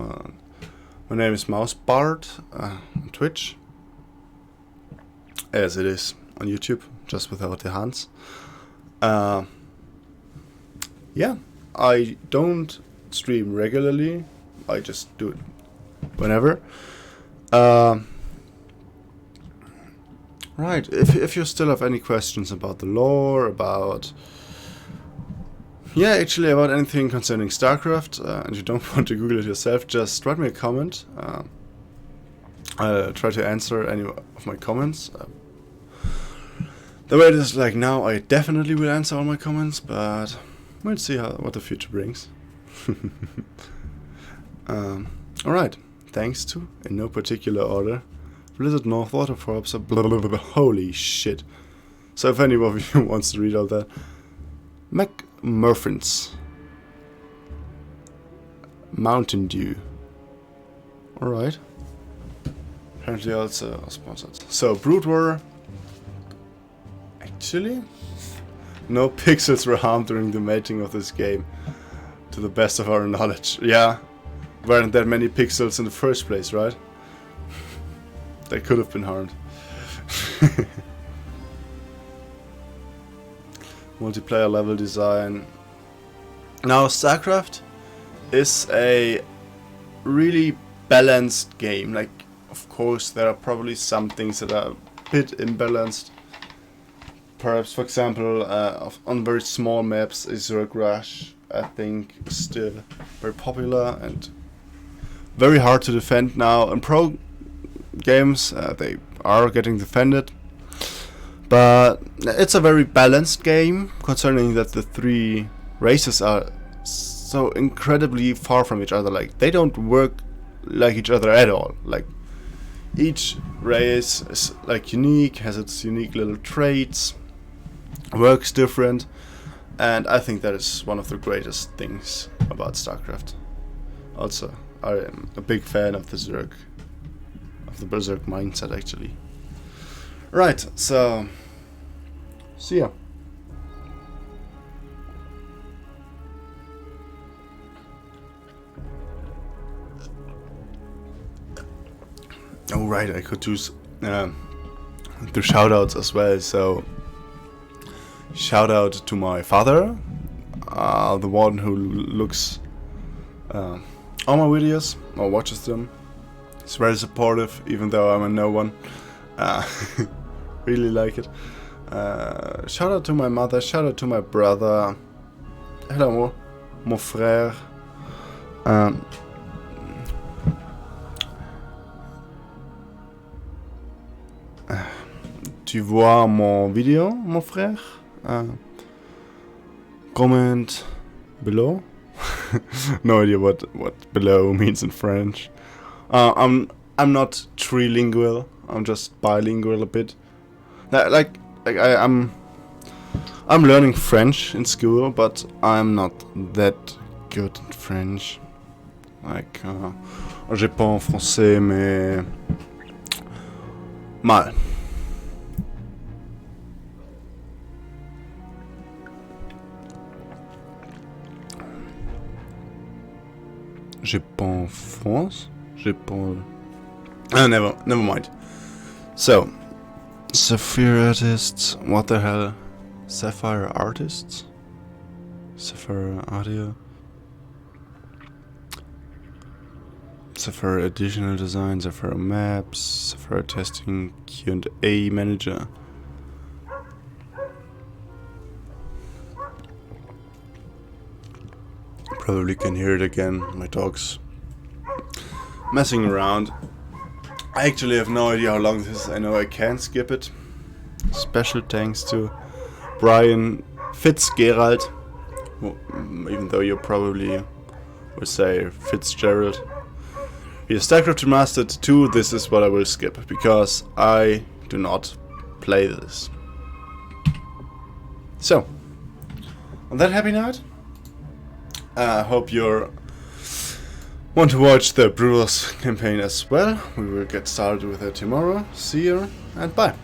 My name is Mousebart on Twitch, as it is on YouTube, just without the hands. Yeah, I don't stream regularly. I just do it whenever. Right, if you still have any questions about the lore, about about anything concerning StarCraft, and you don't want to Google it yourself, just write me a comment. I'll try to answer any of my comments. The way it is like now, I definitely will answer all my comments, but we'll see what the future brings. Alright, thanks to, in no particular order, Blizzard North Waterfalls, holy shit. So if any of you wants to read all that, McMurphins, Mountain Dew, alright, apparently also sponsored. So Brood War, actually, no pixels were harmed during the making of this game, to the best of our knowledge. Yeah, weren't that many pixels in the first place, right? They could have been harmed. Multiplayer level design. Now, StarCraft is a really balanced game. Like, of course, there are probably some things that are a bit imbalanced. Perhaps, for example, on very small maps, a Zerg Rush, I think, is still very popular and very hard to defend now. In pro games, they are getting defended, but it's a very balanced game, concerning that the three races are so incredibly far from each other. Like, they don't work like each other at all. Like, each race is like unique, has its unique little traits, works different. And I think that is one of the greatest things about StarCraft. Also, I am a big fan of the Zerg. Of the Berserk mindset, actually. Right, so... see ya. Oh right, I could do the shoutouts as well. So shout out to my father, the one who looks all my videos or watches them. He's very supportive, even though I'm a no one. Really like it. Shout out to my mother. Shout out to my brother. Hello, mon frère. Tu vois mon vidéo, mon frère? Comment below? No idea what below means in French. I'm not trilingual. I'm just bilingual a bit. I'm learning French in school, but I'm not that good in French. J'ai pas en français, mais mal. J'ai pas en France. J'ai pas. Never mind. So, Sapphire artists. What the hell? Sapphire artists? Sapphire audio. Sapphire additional design. Sapphire maps. Sapphire testing. Q&A manager. Probably can hear it again. My dog's messing around. I actually have no idea how long this is. I know I can skip it. Special thanks to Brian Fitzgerald. Well, even though you probably would say Fitzgerald. Here, StarCraft Remastered 2, this is what I will skip, because I do not play this. So, on that happy note, I hope you want to watch the Protos campaign as well. We will get started with it tomorrow. See you and bye.